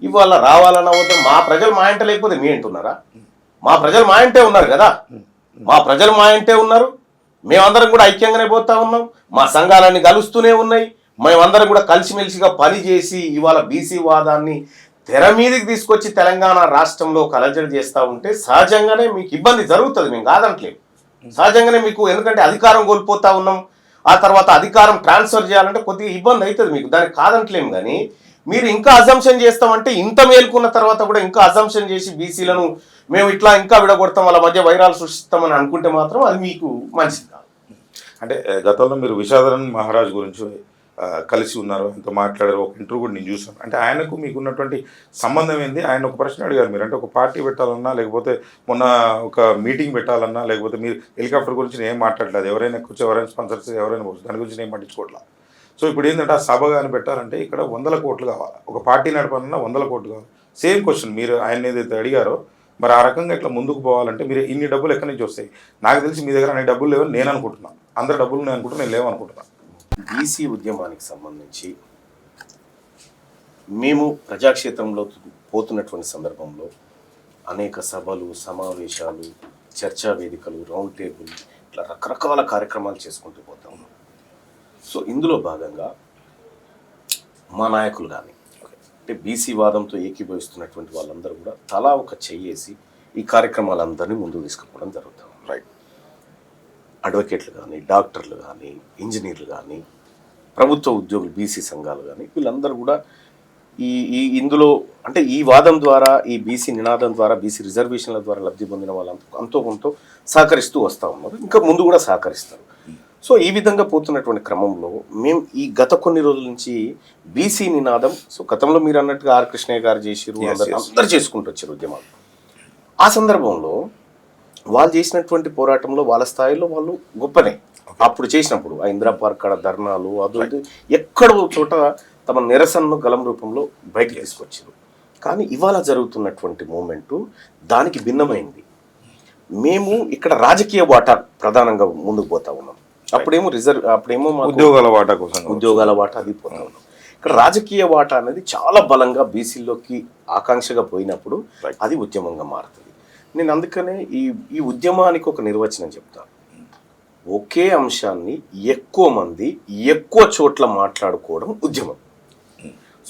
ఇవాళ రావాలన్నా వద్ద మా ప్రజలు మా ఇంట లేకపోతే మీ అంటున్నారా? మా ప్రజలు మా ఇంటే ఉన్నారు కదా, మా ప్రజలు మా ఇంటే ఉన్నారు. మేమందరం కూడా ఐక్యంగానే పోతా ఉన్నాం. మా సంఘాలన్నీ కలుస్తూనే ఉన్నాయి. మేమందరం కూడా కలిసిమెలిసిగా పనిచేసి ఇవాళ బీసీ వాదాన్ని తెర మీదకి తీసుకొచ్చి తెలంగాణ రాష్ట్రంలో కలజడి చేస్తూ ఉంటే సహజంగానే మీకు ఇబ్బంది జరుగుతుంది. మేము కాదంటలేము. సహజంగానే మీకు, ఎందుకంటే అధికారం కోల్పోతా ఉన్నాం, ఆ తర్వాత అధికారం ట్రాన్స్ఫర్ చేయాలంటే కొద్దిగా ఇబ్బంది అవుతుంది మీకు, దానికి కాదంటలేము. కానీ మీరు ఇంకా అజంప్షన్ చేస్తామంటే ఇంత మేల్కున్న తర్వాత కూడా ఇంకా అజంప్షన్ చేసి బీసీలను మేము ఇట్లా ఇంకా విడగొడతాం, వాళ్ళ మధ్య వైరాలు సృష్టిస్తామని అనుకుంటే మాత్రం అది మీకు మంచిది కాదు. అంటే గతంలో మీరు విషాదరన్ మహారాజ్ గురించి కలిసి ఉన్నారు, ఆయనతో మాట్లాడారు, ఒక ఇంటర్వ్యూ కూడా నేను చూసాను. అంటే ఆయనకు మీకు ఉన్నటువంటి సంబంధం ఏంది? ఆయన ఒక ప్రశ్న అడిగారు మీరు, అంటే ఒక పార్టీ పెట్టాలన్నా, లేకపోతే మొన్న ఒక మీటింగ్ పెట్టాలన్నా, లేకపోతే మీరు హెలికాప్టర్ గురించి నేను ఏం మాట్లాడలేదు, ఎవరైనా కూర్చో, ఎవరైనా స్పాన్సర్స్, ఎవరైనా కూర్చో, దాని గురించి నేను పట్టించుకోవట్లేదు. సో ఇప్పుడు ఏంటంటే ఆ సభ కానీ పెట్టాలంటే ఇక్కడ 100 కోట్లు కావాలి, ఒక పార్టీ నడపాలన్నా 100 కోట్లు కావాలి. సేమ్ క్వశ్చన్ మీరు ఆయన ఏదైతే అడిగారో, మరి ఆ రకంగా ఇట్లా ముందుకు పోవాలంటే మీరు ఇన్ని డబ్బులు ఎక్కడి నుంచి వస్తాయి? నాకు తెలిసి మీ దగ్గర అన్ని డబ్బులు లేవని నేను అనుకుంటున్నాను. అందరు డబ్బులు నేను అనుకుంటున్నాను, నేను లేవనుకుంటున్నాను. బీసీ ఉద్యమానికి సంబంధించి మేము ప్రజాక్షేత్రంలో పోతున్నటువంటి సందర్భంలో అనేక సభలు, సమావేశాలు, చర్చా వేదికలు, రౌండ్ టేబుల్, ఇట్లా రకరకాల కార్యక్రమాలు చేసుకుంటూ పోతాము. సో ఇందులో భాగంగా మా నాయకులు కానీ అంటే బీసీ వాదంతో ఏకీభవిస్తున్నటువంటి వాళ్ళందరూ కూడా తలా ఒక చెయ్యేసి ఈ కార్యక్రమాలందరినీ ముందుకు తీసుకుపోవడం జరుగుతుంది. రైట్. అడ్వకేట్లు కానీ, డాక్టర్లు కానీ, ఇంజనీర్లు కానీ, ప్రభుత్వ ఉద్యోగులు బీసీ సంఘాలు కానీ వీళ్ళందరూ కూడా ఇందులో అంటే ఈ వాదం ద్వారా ఈ బీసీ నినాదం ద్వారా బీసీ రిజర్వేషన్ల ద్వారా లబ్ధి పొందిన వాళ్ళంతా అంతో కొంత సహకరిస్తూ వస్తూ ఉన్నారు, ఇంకా ముందు కూడా సహకరిస్తారు. సో ఈ విధంగా పోతున్నటువంటి క్రమంలో మేము ఈ గత కొన్ని రోజుల నుంచి బీసీ నినాదం, సో గతంలో మీరు అన్నట్టుగా ఆర్ కృష్ణయ్య గారు చేసిరు, అందరు చేసుకుంటూ వచ్చారు ఉద్యమాలు. ఆ సందర్భంలో వాళ్ళు చేసినటువంటి పోరాటంలో వాళ్ళ స్థాయిలో వాళ్ళు గొప్పనే. అప్పుడు చేసినప్పుడు ఆ ఇందిరా పార్క్ కాడ ధర్నాలు అది ఎక్కడో చోట తమ నిరసనను గలం రూపంలో బయటకు తీసుకొచ్చారు. కానీ ఇవాళ జరుగుతున్నటువంటి మూమెంటు దానికి భిన్నమైంది. మేము ఇక్కడ రాజకీయ వాటా ప్రధానంగా ముందుకు పోతా ఉన్నాం. అప్పుడేమో ఉద్యోగాల వాటా అది పోతా ఉన్నాం. ఇక్కడ రాజకీయ వాటా అనేది చాలా బలంగా బీసీలోకి ఆకాంక్షగా పోయినప్పుడు అది ఉద్యమంగా మారుతుంది. నేను అందుకనే ఈ ఉద్యమానికి ఒక నిర్వచనం చెప్తాను. ఒకే అంశాన్ని ఎక్కువ మంది ఎక్కువ చోట్ల మాట్లాడుకోవడం ఉద్యమం.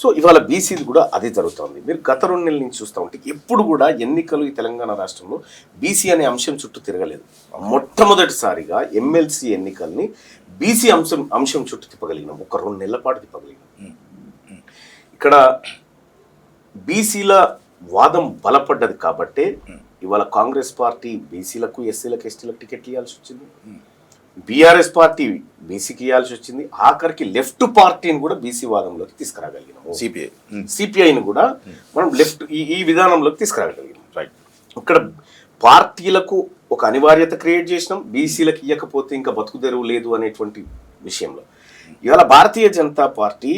సో ఇవాళ బీసీది కూడా అదే జరుగుతుంది. మీరు గత 2 నెలల నుంచి చూస్తూ ఉంటే ఎప్పుడు కూడా ఎన్నికలు ఈ తెలంగాణ రాష్ట్రంలో బీసీ అనే అంశం చుట్టూ తిరగలేదు. మొట్టమొదటిసారిగా ఎమ్మెల్సీ ఎన్నికల్ని బీసీ అంశం చుట్టూ తిప్పగలిగినాం. ఒక 2 నెలల పాటు తిప్పగలిగినాం. ఇక్కడ బీసీల వాదం బలపడ్డది కాబట్టే ఇవాళ కాంగ్రెస్ పార్టీ బీసీలకు ఎస్సీలకు ఎస్టీలకు టికెట్లు ఇవ్వాల్సి వచ్చింది. బీఆర్ఎస్ పార్టీ బీసీకి ఇవ్వాల్సి వచ్చింది. ఆఖరికి లెఫ్ట్ పార్టీని కూడా బీసీ వాదంలోకి తీసుకురాగలిగినాము. సిపిఐని కూడా మనం లెఫ్ట్ ఈ విధానంలోకి తీసుకురాగలిగినాం. రైట్. ఇక్కడ పార్టీలకు ఒక అనివార్యత క్రియేట్ చేసినాం. బీసీలకు ఇవ్వకపోతే ఇంకా బతుకు తెరువు లేదు అనేటువంటి విషయంలో ఇవాళ భారతీయ జనతా పార్టీ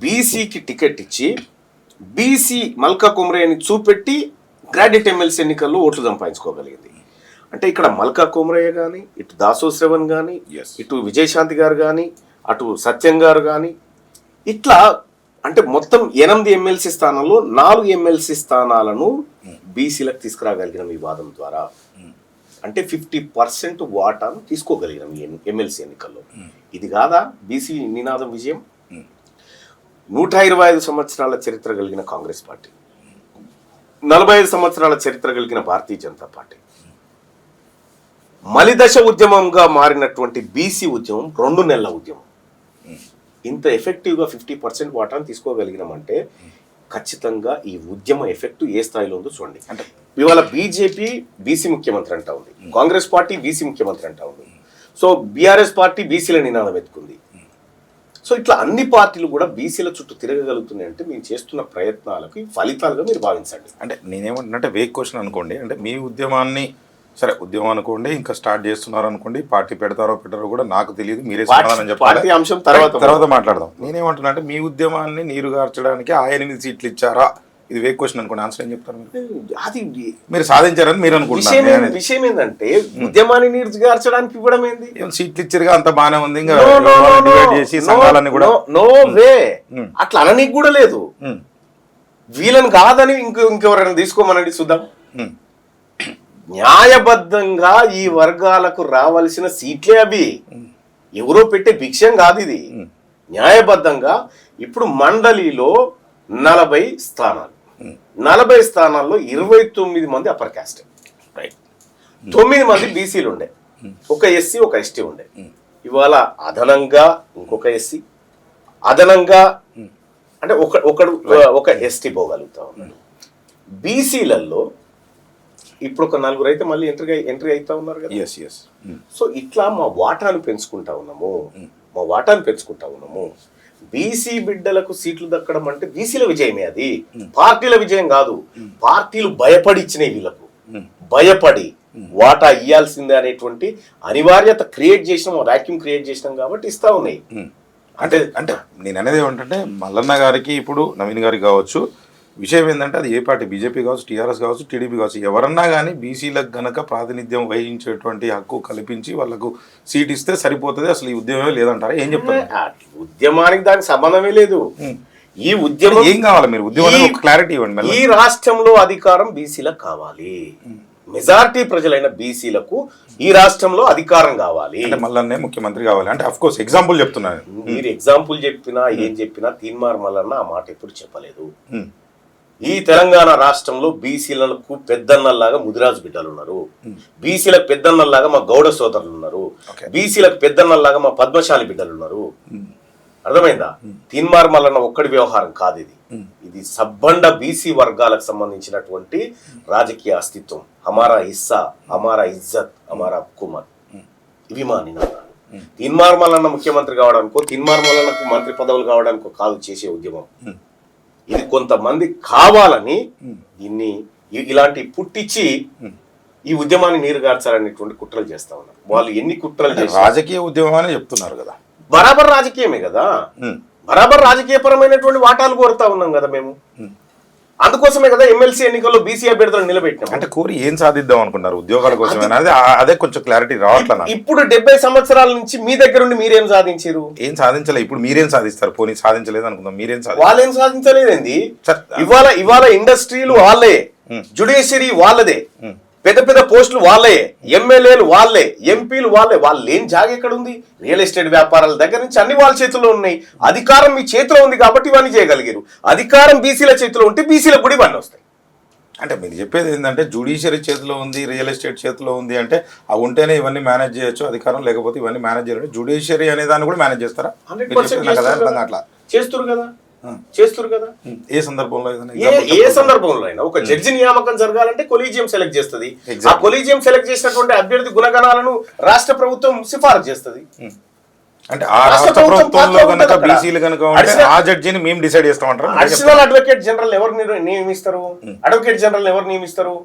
బీసీకి టికెట్ ఇచ్చి బీసీ మల్కా కుమ్రేని చూపెట్టి గ్రాడ్యుయేట్ ఎమ్మెల్సీ ఎన్నికల్లో ఓట్లు సంపాదించుకోగలిగింది. అంటే ఇక్కడ మల్కా కుమ్రయ్య కానీ, ఇటు దాసో శ్రవణ్ కానీ, ఇటు విజయశాంతి గారు కానీ, అటు సత్యం గారు కానీ, ఇట్లా అంటే మొత్తం 8 ఎమ్మెల్సీ స్థానాల్లో 4 ఎమ్మెల్సీ స్థానాలను బీసీలకు తీసుకురాగలిగిన ఈ వాదం ద్వారా అంటే 50% వాటాను తీసుకోగలిగినాం ఈ ఎమ్మెల్సీ ఎన్నికల్లో. ఇది కాదా బీసీ నినాదం విజయం? 125 సంవత్సరాల చరిత్ర కలిగిన కాంగ్రెస్ పార్టీ, 45 సంవత్సరాల చరిత్ర కలిగిన భారతీయ జనతా పార్టీ, మలిదశ ఉద్యమంగా మారినటువంటి బీసీ ఉద్యమం 2 నెలల ఉద్యమం. ఇంత ఎఫెక్టివ్గా 50% వాటాను తీసుకోగలిగినామంటే ఖచ్చితంగా ఈ ఉద్యమ ఎఫెక్ట్ ఏ స్థాయిలో ఉందో చూడండి. అంటే ఇవాళ బీజేపీ బీసీ ముఖ్యమంత్రి అంటా ఉంది, కాంగ్రెస్ పార్టీ బీసీ ముఖ్యమంత్రి అంటా ఉంది, సో బీఆర్ఎస్ పార్టీ బీసీల నినాదం ఎత్తుకుంది. సో ఇట్లా అన్ని పార్టీలు కూడా బీసీల చుట్టూ తిరగగలుగుతున్నాయి అంటే మేము చేస్తున్న ప్రయత్నాలకు ఫలితాలుగా మీరు భావించండి. అంటే నేనేమంటున్నా వేక్ క్వశ్చన్ అనుకోండి, అంటే మీ ఉద్యమాన్ని సరే ఉద్యమం అనుకోండి, ఇంకా స్టార్ట్ చేస్తున్నారు అనుకోండి, పార్టీ పెట్టారో కూడా నాకు తెలియదు, మీరే సమాధానం చెప్పాలి, అంశం తర్వాత మాట్లాడదాం. నేనేమంటున్నా అంటే మీ ఉద్యమాన్ని నీరుగార్చడానికి 8 సీట్లు ఇచ్చారా, ఇది వేక్ క్వశ్చన్ అనుకోండి, ఆన్సర్ ఏం చెప్తారు మీరు? అది మీరు సాధించారని మీరు అనుకుంటున్నారు. విషయం ఏంటంటే ఉద్యమాన్ని నీరుగార్చడానికి ఇవ్వడం ఏంది? సీట్లు ఇచ్చారుగా అంత బాగానే ఉంది, ఇంకా డివైడ్ చేసి సంఘాలన్నీ కూడా నో వే అట్లా అననీకి కూడా లేదు. వీళ్ళని కాదని ఇంకెవరైనా తీసుకోమనండి చూద్దాం. న్యాయబద్ధంగా ఈ వర్గాలకు రావాల్సిన సీట్లే అవి, ఎవరో పెట్టే భిక్షం కాదు ఇది. న్యాయబద్ధంగా ఇప్పుడు మండలిలో 40 స్థానాలు, 40 స్థానాల్లో 29 మంది అప్పర్ క్యాస్ట్, 9 మంది బీసీలు ఉండే, ఒక ఎస్సీ ఒక ఎస్టీ ఉండే. ఇవాళ అదనంగా ఇంకొక ఎస్సీ, అదనంగా అంటే ఒక ఎస్టీ పోగలుగుతా ఉన్నాడు. బీసీలలో ఇప్పుడు ఒక 4 అయితే మళ్ళీ ఎంట్రీ అవుతా ఉన్నారు కదా. సో ఇట్లా మా వాటాను పెంచుకుంటా ఉన్నాము. బీసీ బిడ్డలకు సీట్లు దక్కడం అంటే బీసీల విజయమే, అది పార్టీల విజయం కాదు. పార్టీలు భయపడి ఇచ్చినాయి, వీళ్ళకు భయపడి వాటా ఇయ్యాల్సిందే అనేటువంటి అనివార్యత క్రియేట్ చేసినాం, వాక్యూమ్ క్రియేట్ చేసినాం కాబట్టి ఇస్తా ఉన్నాయి. అంటే నేను అనేది ఏమంటే మల్లన్న గారికి ఇప్పుడు నవీన్ గారికి కావచ్చు, విషయం ఏంటంటే అది ఏ పార్టీ, బీజేపీ కావచ్చు, టీఆర్ఎస్ కావచ్చు, టీడీపీ కావచ్చు, ఎవరన్నా కానీ బీసీలకు గనక ప్రాతినిధ్యం వహించేటువంటి హక్కు కల్పించి వాళ్ళకు సీట్ ఇస్తే సరిపోతుంది, అసలు ఈ ఉద్యమమే లేదంటారా? ఏం చెప్తారు? ఉద్యమానికి దానికి సంబంధమే లేదు. ఈ ఉద్యమం ఏం కావాలి? మీరు ఉద్యమానికి ఒక క్లారిటీ ఇవ్వండి. ఈ రాష్ట్రంలో అధికారం బీసీలకు కావాలి, మెజారిటీ ప్రజలైన బీసీలకు ఈ రాష్ట్రంలో అధికారం కావాలి, అంటే మల్లన్నే ముఖ్యమంత్రి కావాలి. అంటే అఫ్ కోర్స్ ఎగ్జాంపుల్ చెప్తున్నాను. మీరు ఎగ్జాంపుల్ చెప్పినా ఏం చెప్పినా తీన్మార్ మల్లన్న ఆ మాట ఎప్పుడు చెప్పలేదు. ఈ తెలంగాణ రాష్ట్రంలో బీసీలకు పెద్దన్నల్లాగా ముదిరాజు బిడ్డలు ఉన్నారు, బీసీలకు పెద్దన్నల్లాగా మా గౌడ సోదరులు ఉన్నారు, బీసీలకు పెద్దన్నల్లాగా మా పద్మశాలి బిడ్డలు ఉన్నారు. అర్థమైందా? తీన్మార్ మల్లన్న ఒక్కడి వ్యవహారం కాదు ఇది. ఇది సబ్బండ బీసీ వర్గాలకు సంబంధించినటువంటి రాజకీయ అస్తిత్వం. హమారా హిస్సా, హమారా ఇజ్జత్, హమారా హక్కుమత్, ఇవి మా నినాదాలు. తీన్మార్ మల్లన్న ముఖ్యమంత్రి కావడానికో, తీన్మార్ మల్లన్నకు మంత్రి పదవులు కావడానికో కాదు చేసే ఉద్యమం. ఇది కొంతమంది కావాలని దీన్ని ఇలాంటి పుట్టించి ఈ ఉద్యమాన్ని నీరుగార్చాలనేటువంటి కుట్రలు చేస్తా ఉన్నారు. వాళ్ళు ఎన్ని కుట్రలు చేసి రాజకీయ ఉద్యమం అని చెప్తున్నారు కదా, బరాబర్ రాజకీయమే కదా, బరాబర్ రాజకీయపరమైనటువంటి వాటాలు కోరుతా ఉన్నాం కదా మేము. అందుకోసమే కదా ఎమ్మెల్సీ ఎన్నికల్లో బీసీ అభ్యర్థులను నిలబెట్టినాం. అంటే కోరి ఏం సాధిద్దాం అనుకున్నారు? ఉద్యోగాల కోసం అదే కొంచెం క్లారిటీ రావట్లేదు. ఇప్పుడు 70 సంవత్సరాల నుంచి మీ దగ్గర ఉండి మీరేం సాధించారు? ఏం సాధించలేదు. ఇప్పుడు మీరేం సాధిస్తారు? పోనీ సాధించలేదు అనుకుందాం, మీరేం వాళ్ళేం సాధించలేదండి. ఇవాళ ఇండస్ట్రీలు వాళ్ళే, జుడిషియరీ వాళ్ళదే, పెద్ద పెద్ద పోస్టులు వాళ్ళే, ఎమ్మెల్యేలు వాళ్ళే, ఎంపీలు వాళ్ళే. వాళ్ళు ఏం జాగ ఎక్కడ ఉంది? రియల్ ఎస్టేట్ వ్యాపారాల దగ్గర నుంచి అన్ని వాళ్ళ చేతిలో ఉన్నాయి. అధికారం మీ చేతిలో ఉంది కాబట్టి ఇవన్నీ చేయగలిగారు. అధికారం బీసీల చేతిలో ఉంటే బీసీలకు కూడా ఇవన్నీ వస్తాయి. అంటే మీరు చెప్పేది ఏంటంటే జ్యుడిషియరీ చేతిలో ఉంది, రియల్ ఎస్టేట్ చేతిలో ఉంది అంటే అవి ఉంటేనే ఇవన్నీ మేనేజ్ చేయొచ్చు అధికారం, లేకపోతే ఇవన్నీ మేనేజ్ చేయాలి. జ్యుడిషియరీ అనే దాన్ని కూడా మేనేజ్ చేస్తారా? 100% అట్లా చేస్తారు కదా, చేస్తారు కదా. ఏ సందర్భంలో ఏ సందర్భంలో అయినా ఒక జడ్జి నియామకం జరగాలంటే కొలీజియం సెలెక్ట్ చేస్తుంది. ఆ కొలీజియం సెలెక్ట్ చేసినటువంటి అభ్యర్థి గుణగణాలను రాష్ట్ర ప్రభుత్వం సిఫారసు చేస్తుంది. అంటే ఆ రాష్ట్ర ప్రభుత్వంలో కనుక బీసీలు కనుక ఉంటే ఆ జడ్జిని మేము డిసైడ్ చేస్తామంటారు. అడిషనల్ అడ్వకేట్ జనరల్ ఎవరు నియమిస్తారు? అడ్వకేట్ జనరల్ ఎవరు నియమిస్తారు?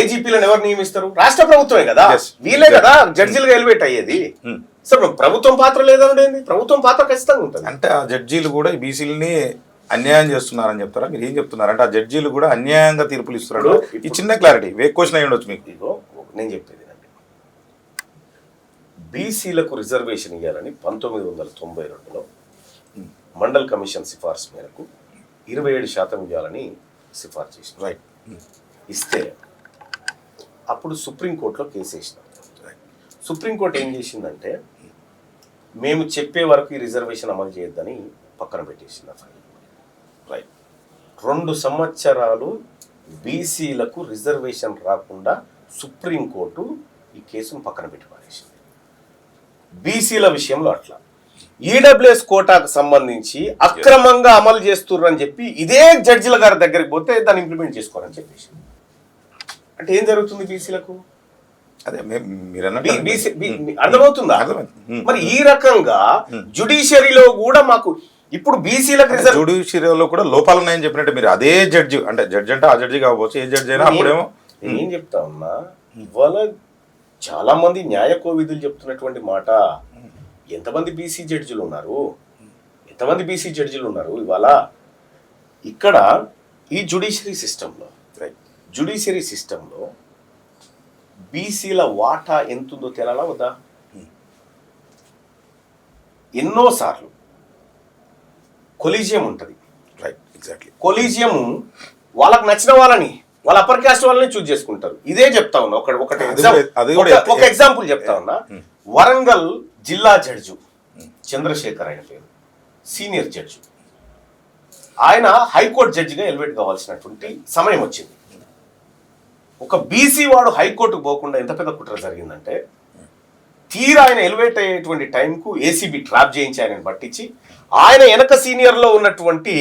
ఏజీపీలను ఎవరు నియమిస్తారు? రాష్ట్ర ప్రభుత్వమే కదా, వీళ్ళే కదా జడ్జిలుగా ఎలివేట్ అయ్యేది. సరే ప్రభుత్వం పాత్ర లేదండి, ప్రభుత్వం పాత్ర ఖచ్చితంగా ఉంటుంది. అంటే ఆ జడ్జీలు కూడా ఈ బీసీలని అన్యాయం చేస్తున్నారని చెప్తారా? మీరు ఏం చెప్తున్నారు అంటే ఆ జడ్జీలు కూడా అన్యాయంగా తీర్పులు ఇస్తున్నారు? ఈ చిన్న క్లారిటీ క్వశ్చన్ అయ్యి ఉండొచ్చు మీకు. ఇగో నేను చెప్పేది అండి, బీసీలకు రిజర్వేషన్ ఇవ్వాలని 1992లో మండల్ కమిషన్ సిఫార్సు మేరకు 27% ఇవ్వాలని సిఫార్సు చేసిన. రైట్. ఇస్తే అప్పుడు సుప్రీంకోర్టులో కేసు వేసినాం. సుప్రీంకోర్టు ఏం చేసిందంటే మేము చెప్పే వరకు ఈ రిజర్వేషన్ అమలు చేయొద్దని పక్కన పెట్టేసింది. రైట్. 2 సంవత్సరాలు బీసీలకు రిజర్వేషన్ రాకుండా సుప్రీంకోర్టు ఈ కేసును పక్కన పెట్టి పారేసింది. బీసీల విషయంలో అట్లా ఈడబ్ల్యూఎస్ కోటాకు సంబంధించి అక్రమంగా అమలు చేస్తుర్రని చెప్పి ఇదే జడ్జిల గారి దగ్గరికి పోతే దాన్ని ఇంప్లిమెంట్ చేసుకోవాలని చెప్పేసి. అంటే ఏం జరుగుతుంది బీసీలకు? అదే మీరు అర్థమవుతుందా? మరి ఈ రకంగా జుడిషియరీలో కూడా మాకు ఇప్పుడు బీసీలకు జుడిషియరీలో కూడా లోపాలు ఉన్నాయని చెప్పినట్టు మీరు అదే జడ్జి అంటే జడ్జి అంటే ఆ జడ్జి కావచ్చు, ఏ జడ్జి అయినా అప్పుడేమో నేనేం చెప్తా ఉన్నా, ఇవాళ చాలా మంది న్యాయ కోవిదులు చెప్తున్నటువంటి మాట, ఎంతమంది బీసీ జడ్జిలు ఉన్నారు, ఎంతమంది బీసీ జడ్జిలు ఉన్నారు ఇవాళ ఇక్కడ ఈ జుడిషియరీ సిస్టంలో బీసీల వాటా ఎంతుందో తెలాలా వద్దా? ఎన్నోసార్లు కొలీజియం ఉంటుంది. Right, exactly. కొలీజియం వాళ్ళకి నచ్చిన వాళ్ళని, వాళ్ళ అప్పర్ క్యాస్ట్ వాళ్ళని చూజ్ చేసుకుంటారు. ఇదే చెప్తా ఉన్నా, ఒక ఎగ్జాంపుల్ చెప్తా ఉన్నా. వరంగల్ జిల్లా జడ్జు చంద్రశేఖర్ ఆయన పేరు, సీనియర్ జడ్జి. ఆయన హైకోర్టు జడ్జిగా ఎలివేట్ కావాల్సినటువంటి సమయం వచ్చింది. ఒక బీసీ వాడు హైకోర్టుకు పోకుండా ఎంత పెద్ద కుట్ర జరిగిందంటే, తీరా ఆయన ఎలివేట్ అయ్యేటువంటి టైంకు ఏసీబీ ట్రాప్ చేయించి ఆయనను పట్టించి ఆయన వెనక సీనియర్లో ఉన్నటువంటి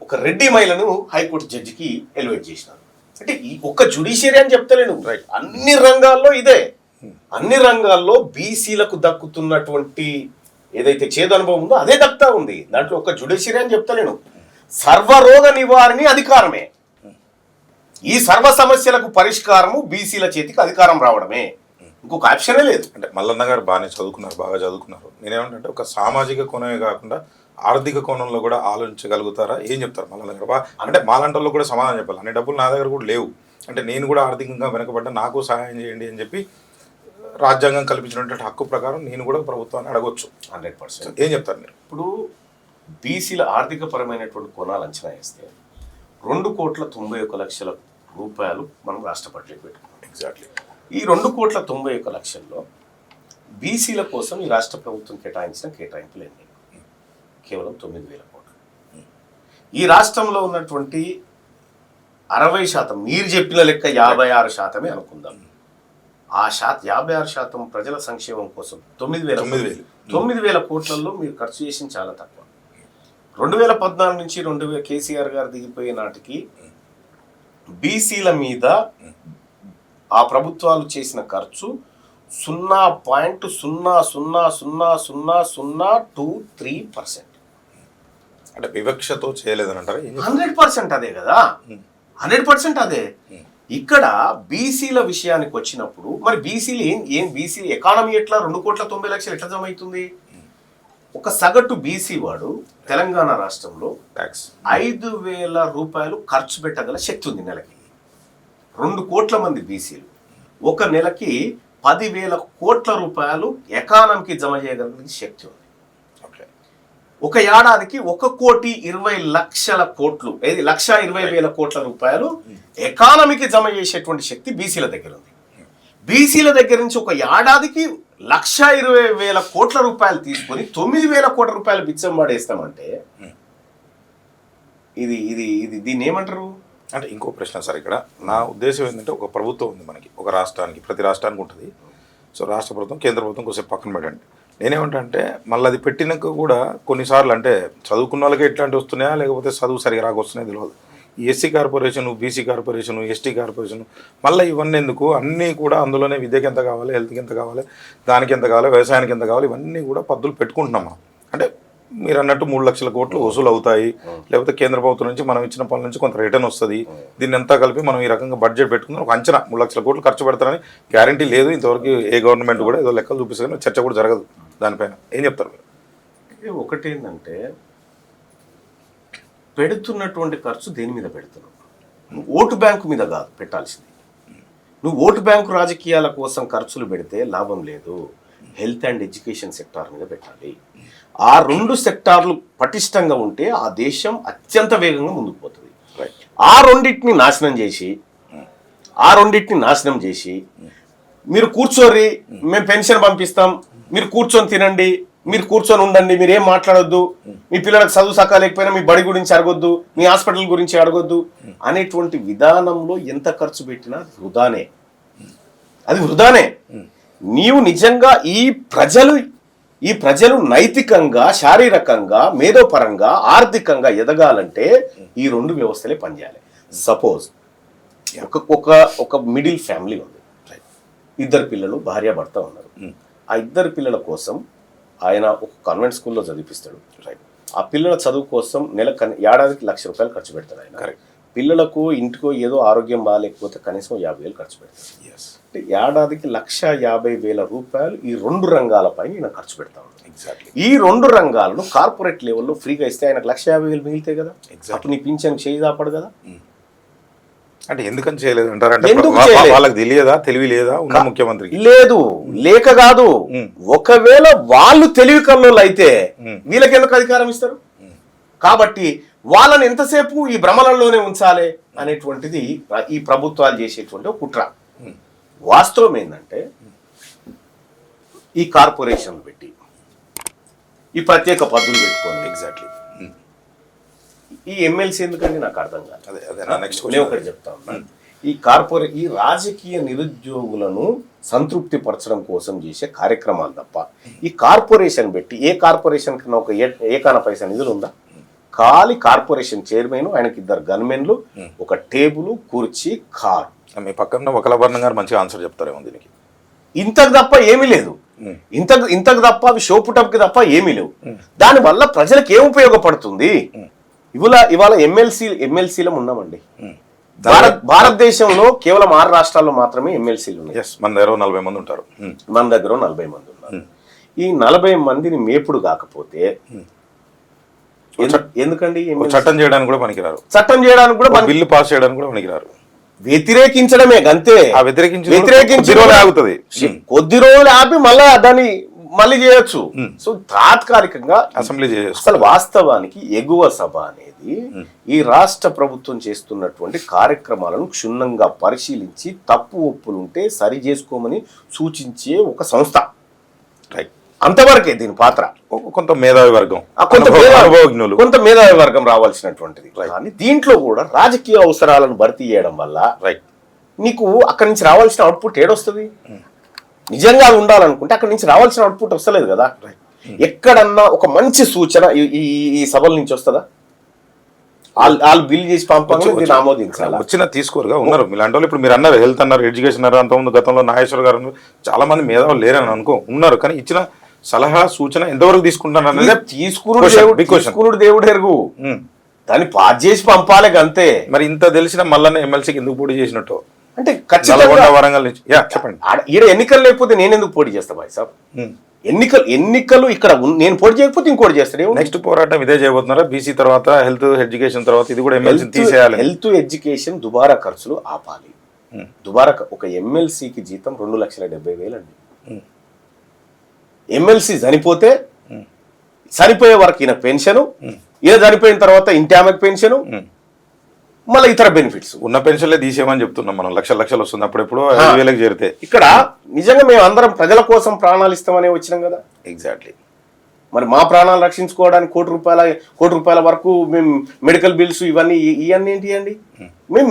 ఒక రెడ్డి మహిళను హైకోర్టు జడ్జికి ఎలివేట్ చేసినారు. అంటే ఈ ఒక్క జుడిషియరీ అని చెప్తలేను, అన్ని రంగాల్లో ఇదే. అన్ని రంగాల్లో బీసీలకు దక్కుతున్నటువంటి ఏదైతే చేదు అనుభవం ఉందో అదే దక్కుతా ఉంది. దాంట్లో ఒక జుడిషియరీ అని చెప్తలేను. సర్వరోగ నివారణి అధికారమే. ఈ సర్వ సమస్యలకు పరిష్కారము బీసీల చేతికి అధికారం రావడమే, ఇంకొక ఆప్షనే లేదు. అంటే మల్లన్న గారు బాగా చదువుకున్నారు. నేనేమంటే ఒక సామాజిక కోణమే కాకుండా ఆర్థిక కోణంలో కూడా ఆలోచించగలుగుతారా? ఏం చెప్తారు మల్లన్న గారు? అంటే మాలంటల్లో కూడా సమాధానం చెప్పాలి. అన్ని డబ్బులు నా దగ్గర కూడా లేవు, అంటే నేను కూడా ఆర్థికంగా వెనకబడ్డా, నాకు సహాయం చేయండి అని చెప్పి రాజ్యాంగం కల్పించినటువంటి హక్కు ప్రకారం నేను కూడా ప్రభుత్వాన్ని అడగొచ్చు. 100%. ఏం చెప్తారు మీరు? ఇప్పుడు బీసీల ఆర్థిక పరమైనటువంటి కోణాలు అంచనా వేస్తే 2,91,00,000 రూపాయలు మనం రాష్ట్ర బడ్జెట్ పెట్టుకున్నాం. ఎగ్జాక్ట్లీ. ఈ 2,91,00,000లో బీసీల కోసం ఈ రాష్ట్ర ప్రభుత్వం కేటాయించిన కేటాయింపులు ఎన్ని? కేవలం 9,000 కోట్లు. ఈ రాష్ట్రంలో ఉన్నటువంటి 60%, మీరు చెప్పిన లెక్క 56% అనుకుందాం. ఆ 56% ప్రజల సంక్షేమం కోసం 9,000 కోట్లలో మీరు ఖర్చు చేసింది చాలా తక్కువ. 2014 నుంచి కేసీఆర్ గారు దిగిపోయే నాటికి బీసీల మీద ఆ ప్రభుత్వాలు చేసిన ఖర్చు 0.00000023%. అంటే వివక్షతో చేయలేదని అంటారా? 100% అదే కదా, 100% అదే. ఇక్కడ బీసీల విషయానికి వచ్చినప్పుడు మరి బీసీలు ఏం బీసీ ఎకానమీ ఎట్లా 2,90,00,000 ఎట్లా జమ అవుతుంది? ఒక సగటు బీసీ వాడు తెలంగాణ రాష్ట్రంలో ట్యాక్స్ 5,000 రూపాయలు ఖర్చు పెట్టగల శక్తి ఉంది నెలకి. 2 కోట్ల మంది బీసీలు ఒక నెలకి 10,000 కోట్ల రూపాయలు ఎకానమీకి జమ చేయగలిగిన శక్తి ఉంది. ఒక ఏడాదికి 1,20,00,000 కోట్లు, 1,20,000 కోట్ల రూపాయలు ఎకానమీకి జమ చేసేటువంటి శక్తి బీసీల దగ్గర ఉంది. బీసీల దగ్గర నుంచి ఒక ఏడాదికి 1,20,000 కోట్ల రూపాయలు తీసుకొని 9,000 కోట్ల రూపాయలు బిచ్చం పడేస్తామంటే ఇది ఇది ఇది దీన్ని ఏమంటారు? అంటే ఇంకో ప్రశ్న సార్, ఇక్కడ నా ఉద్దేశం ఏంటంటే ఒక ప్రభుత్వం ఉంది మనకి, ఒక రాష్ట్రానికి, ప్రతి రాష్ట్రానికి ఉంటుంది. సో రాష్ట్ర ప్రభుత్వం, కేంద్ర ప్రభుత్వం కొంచెం పక్కన పెట్టండి. నేనేమంటే మళ్ళీ అది పెట్టినాక కూడా కొన్నిసార్లు అంటే చదువుకున్న వాళ్ళకి ఎట్లాంటి వస్తున్నాయా లేకపోతే చదువు సరిగా రాకొస్తున్నాయో తెలియదు. ఈ SC corporation, BC corporation, ST corporation, మళ్ళీ ఇవన్నీ ఎందుకు? అన్నీ కూడా అందులోనే విద్యకి ఎంత కావాలి, హెల్త్కి ఎంత కావాలి, దానికి ఎంత కావాలి, వ్యవసాయానికి ఎంత కావాలి, ఇవన్నీ కూడా పద్ధతులు పెట్టుకుంటున్నాం మనం. అంటే మీరు అన్నట్టు 3 లక్షల కోట్లు వసూలు అవుతాయి, లేకపోతే కేంద్ర ప్రభుత్వం నుంచి మనం ఇచ్చిన పనుల నుంచి కొంత రిటర్న్ వస్తుంది. దీన్ని అంతా కలిపి మనం ఈ రకంగా బడ్జెట్ పెట్టుకుందాం, ఒక అంచనా 3 లక్షల కోట్లు ఖర్చు పెడతారని గ్యారంటీ లేదు. ఇంతవరకు ఏ గవర్నమెంట్ కూడా ఏదో లెక్కలు చూపిస్తుంది, చర్చ కూడా జరగదు దానిపైన. ఏం చెప్తారు మీరు? ఒకటి ఏంటంటే పెడుతున్నటువంటి ఖర్చు దేని మీద పెడుతున్నావు? నువ్వు ఓటు బ్యాంకు మీద కాదు పెట్టాల్సింది. నువ్వు ఓటు బ్యాంకు రాజకీయాల కోసం ఖర్చులు పెడితే లాభం లేదు. హెల్త్ అండ్ ఎడ్యుకేషన్ సెక్టార్ మీద పెట్టాలి. ఆ 2 సెక్టార్లు పటిష్టంగా ఉంటే ఆ దేశం అత్యంత వేగంగా ముందుకు పోతుంది. ఆ రెండింటిని నాశనం చేసి మీరు కూర్చోరి, మేము పెన్షన్ పంపిస్తాం, మీరు కూర్చొని తినండి, మీరు కూర్చొని ఉండండి, మీరు ఏం మాట్లాడొద్దు, మీ పిల్లలకు చదువు సకా లేకపోయినా మీ బడి గురించి అడగొద్దు, మీ హాస్పిటల్ గురించి అడగొద్దు అనేటువంటి విధానంలో ఎంత ఖర్చు పెట్టినా వృధానే. అది వృధానే. నీవు నిజంగా ఈ ప్రజలు నైతికంగా, శారీరకంగా, మేధోపరంగా, ఆర్థికంగా ఎదగాలంటే ఈ 2 వ్యవస్థలే పనిచేయాలి. సపోజ్ ఒక మిడిల్ ఫ్యామిలీ ఉంది, 2 పిల్లలు, భార్యాభర్త ఉన్నారు. ఆ 2 పిల్లల కోసం ఆయన ఒక కాన్వెంట్ స్కూల్లో చదివిపిస్తాడు. ఆ పిల్లల చదువు కోసం ఏడాదికి 1,00,000 రూపాయలు ఖర్చు పెడతాడు ఆయన. పిల్లలకు ఇంటికో ఏదో ఆరోగ్యం బాగాలేకపోతే కనీసం 50,000 ఖర్చు పెడతాడు. అంటే ఏడాదికి 1,50,000 రూపాయలు ఈ 2 రంగాలపై నేను ఖర్చు పెడతాను. ఈ 2 రంగాలను కార్పొరేట్ లెవెల్లో ఫ్రీగా ఇస్తే ఆయనకు 1,50,000 మిగిలితే కదా, అప్పుడు నీ పింఛన్ చేయి దాపడు కదా. అంటే ఎందుకని చేయలేదు అంటారంటే వాళ్ళకి తెలియదా, తెలివి లేదా ఉన్న ముఖ్యమంత్రికి? లేదు, లేక కాదు. ఒకవేళ వాళ్ళు తెలివి కల్లోళ్ళు అయితే వీళ్ళకి ఎందుకు అధికారం ఇస్తారు? కాబట్టి వాళ్ళని ఎంతసేపు ఈ భ్రమలలోనే ఉంచాలి అనేటువంటిది ఈ ప్రభుత్వాలు చేసేటువంటి ఒక కుట్ర. వాస్తవం ఏంటంటే ఈ కార్పొరేషన్లు పెట్టి ఈ ప్రత్యేక పద్ధతులు పెట్టుకోండి. ఎగ్జాక్ట్లీ. ఈ ఎమ్మెల్సీ ఎందుకండి నాకు అర్థం కాదు. నేను ఒకటి చెప్తాను. ఈ రాజకీయ నిరుద్యోగులను సంతృప్తి పరచడం కోసం చేసే కార్యక్రమాలు తప్ప ఈ కార్పొరేషన్ పెట్టి ఏ కార్పొరేషన్ కన్నా ఒక ఏకాన పైసా నిధులు ఉందా? ఖాళీ కార్పొరేషన్ చైర్మన్, ఆయనకి 2 గన్మెన్లు, ఒక టేబుల్, కుర్చీ, కారు. మీ పక్కన వకలభరణం గారు మంచిగా ఆన్సర్ చెప్తారేమో దీనికి. ఇంతకు తప్ప ఏమీ లేదు. ఇంతకు తప్ప అవి షోపుటప్కి తప్ప ఏమీ లేవు. దానివల్ల ప్రజలకు ఏం ఉపయోగపడుతుంది? ఇవాళ ఎమ్మెల్సీలం ఉన్నామండి. భారతదేశంలో కేవలం 6 రాష్ట్రాల్లో మాత్రమే ఎమ్మెల్సీలు ఉన్నాయి. మన దగ్గర 40 మంది ఉంటారు. మన దగ్గర 40 మంది ఉన్నారు. ఈ 40 మందిని మేపుడు కాకపోతే ఎందుకండి చట్టం చేయడానికి కూడా పనికిరారు. చట్టం చేయడానికి కూడా, బిల్లు పాస్ చేయడానికి కూడా పనికిరారు. వ్యతిరేకించడమే అంతే. వ్యతిరేకించి ఆగుతుంది. కొద్ది రోజులు ఆపి మళ్ళీ చేయొచ్చు. సో తాత్కాలికంగా అసెంబ్లీ అసలు వాస్తవానికి ఎగువ సభ అనేది ఈ రాష్ట్ర ప్రభుత్వం చేస్తున్నటువంటి కార్యక్రమాలను క్షుణ్ణంగా పరిశీలించి తప్పు ఒప్పులుంటే సరి చేసుకోమని సూచించే ఒక సంస్థ. అంతవరకే దీని పాత్ర. కొంత మేధావి వర్గం, కొంత మేధావి వర్గం రావాల్సినటువంటిది. కానీ దీంట్లో కూడా రాజకీయ అవసరాలను భర్తీ చేయడం వల్ల నీకు అక్కడి నుంచి రావాల్సిన అవుట్పుట్ ఏడొస్తుంది? నిజంగా అది ఉండాలనుకుంటే అక్కడి నుంచి రావాల్సిన అవుట్పుట్ వస్తలేదు కదా. ఎక్కడన్నా ఒక మంచి సూచన ఈ సభల నుంచి వస్తుందా? వాళ్ళు బిల్ చేసి పంపంగా దీన్ని ఆమోదించాలి. వచ్చిన తీసుకోరుగా ఉన్నారు మీలాంటి వాళ్ళు. ఇప్పుడు మీరు అన్నారు హెల్త్ అన్నారు, ఎడ్యుకేషన్ అన్నారు, అంతకుముందు గతంలో నాగేశ్వర గారు అన్నారు, చాలా మంది మేధావులు లేరని అనుకో ఉన్నారు. కానీ ఇచ్చిన సలహా సూచన ఎంతవరకు తీసుకుంటారు అనేది తీసుకున్నాడు దేవుడు ఎరుగు. దాన్ని పాస్ చేసి పంపాలి అంతే. మరి ఇంత తెలిసిన మళ్ళీ ఎమ్మెల్సీకి ఎందుకు పోటీ చేసినట్టు అంటే ఖచ్చితంగా వరంగల్ నుంచి చెప్పండి. ఈడ ఎన్నికలు లేకపోతే నేను ఎందుకు పోటీ చేస్తా బాయ్ సాబ్? ఎన్నికలు ఇక్కడ నేను పోటీ చేయకపోతే ఇంకోటి చేస్తాడు. నెక్స్ట్ పోరాటం ఇదే చేయబోతున్నారా? బీసీ తర్వాత హెల్త్ ఎడ్యుకేషన్ తర్వాత ఇది కూడా ఎమ్మెల్సీ తీసేయాలి. హెల్త్ ఎడ్యుకేషన్ దుబారా ఖర్చులు ఆపాలి. దుబారా ఒక ఎమ్మెల్సీకి జీతం 2,70,000 అండి. ఎమ్మెల్సీ చనిపోతే చనిపోయే వరకు ఈయన పెన్షన్, ఈయన చనిపోయిన తర్వాత ఇంటి ఆమెకు పెన్షన్, మళ్ళీ ఇతర బెనిఫిట్స్. ఉన్న పెన్షన్లే తీసేయమని చెప్తున్నాం మనం. లక్షలు వస్తుంది అప్పుడెప్పుడు 5,000కి చేరితే. ఇక్కడ నిజంగా మేము అందరం ప్రజల కోసం ప్రాణాలు ఇస్తామని వచ్చినాం కదా. ఎగ్జాక్ట్లీ. మరి మా ప్రాణాలు రక్షించుకోవడానికి కోటి రూపాయల వరకు మేము మెడికల్ బిల్స్ ఇవన్నీ ఏంటి అండి?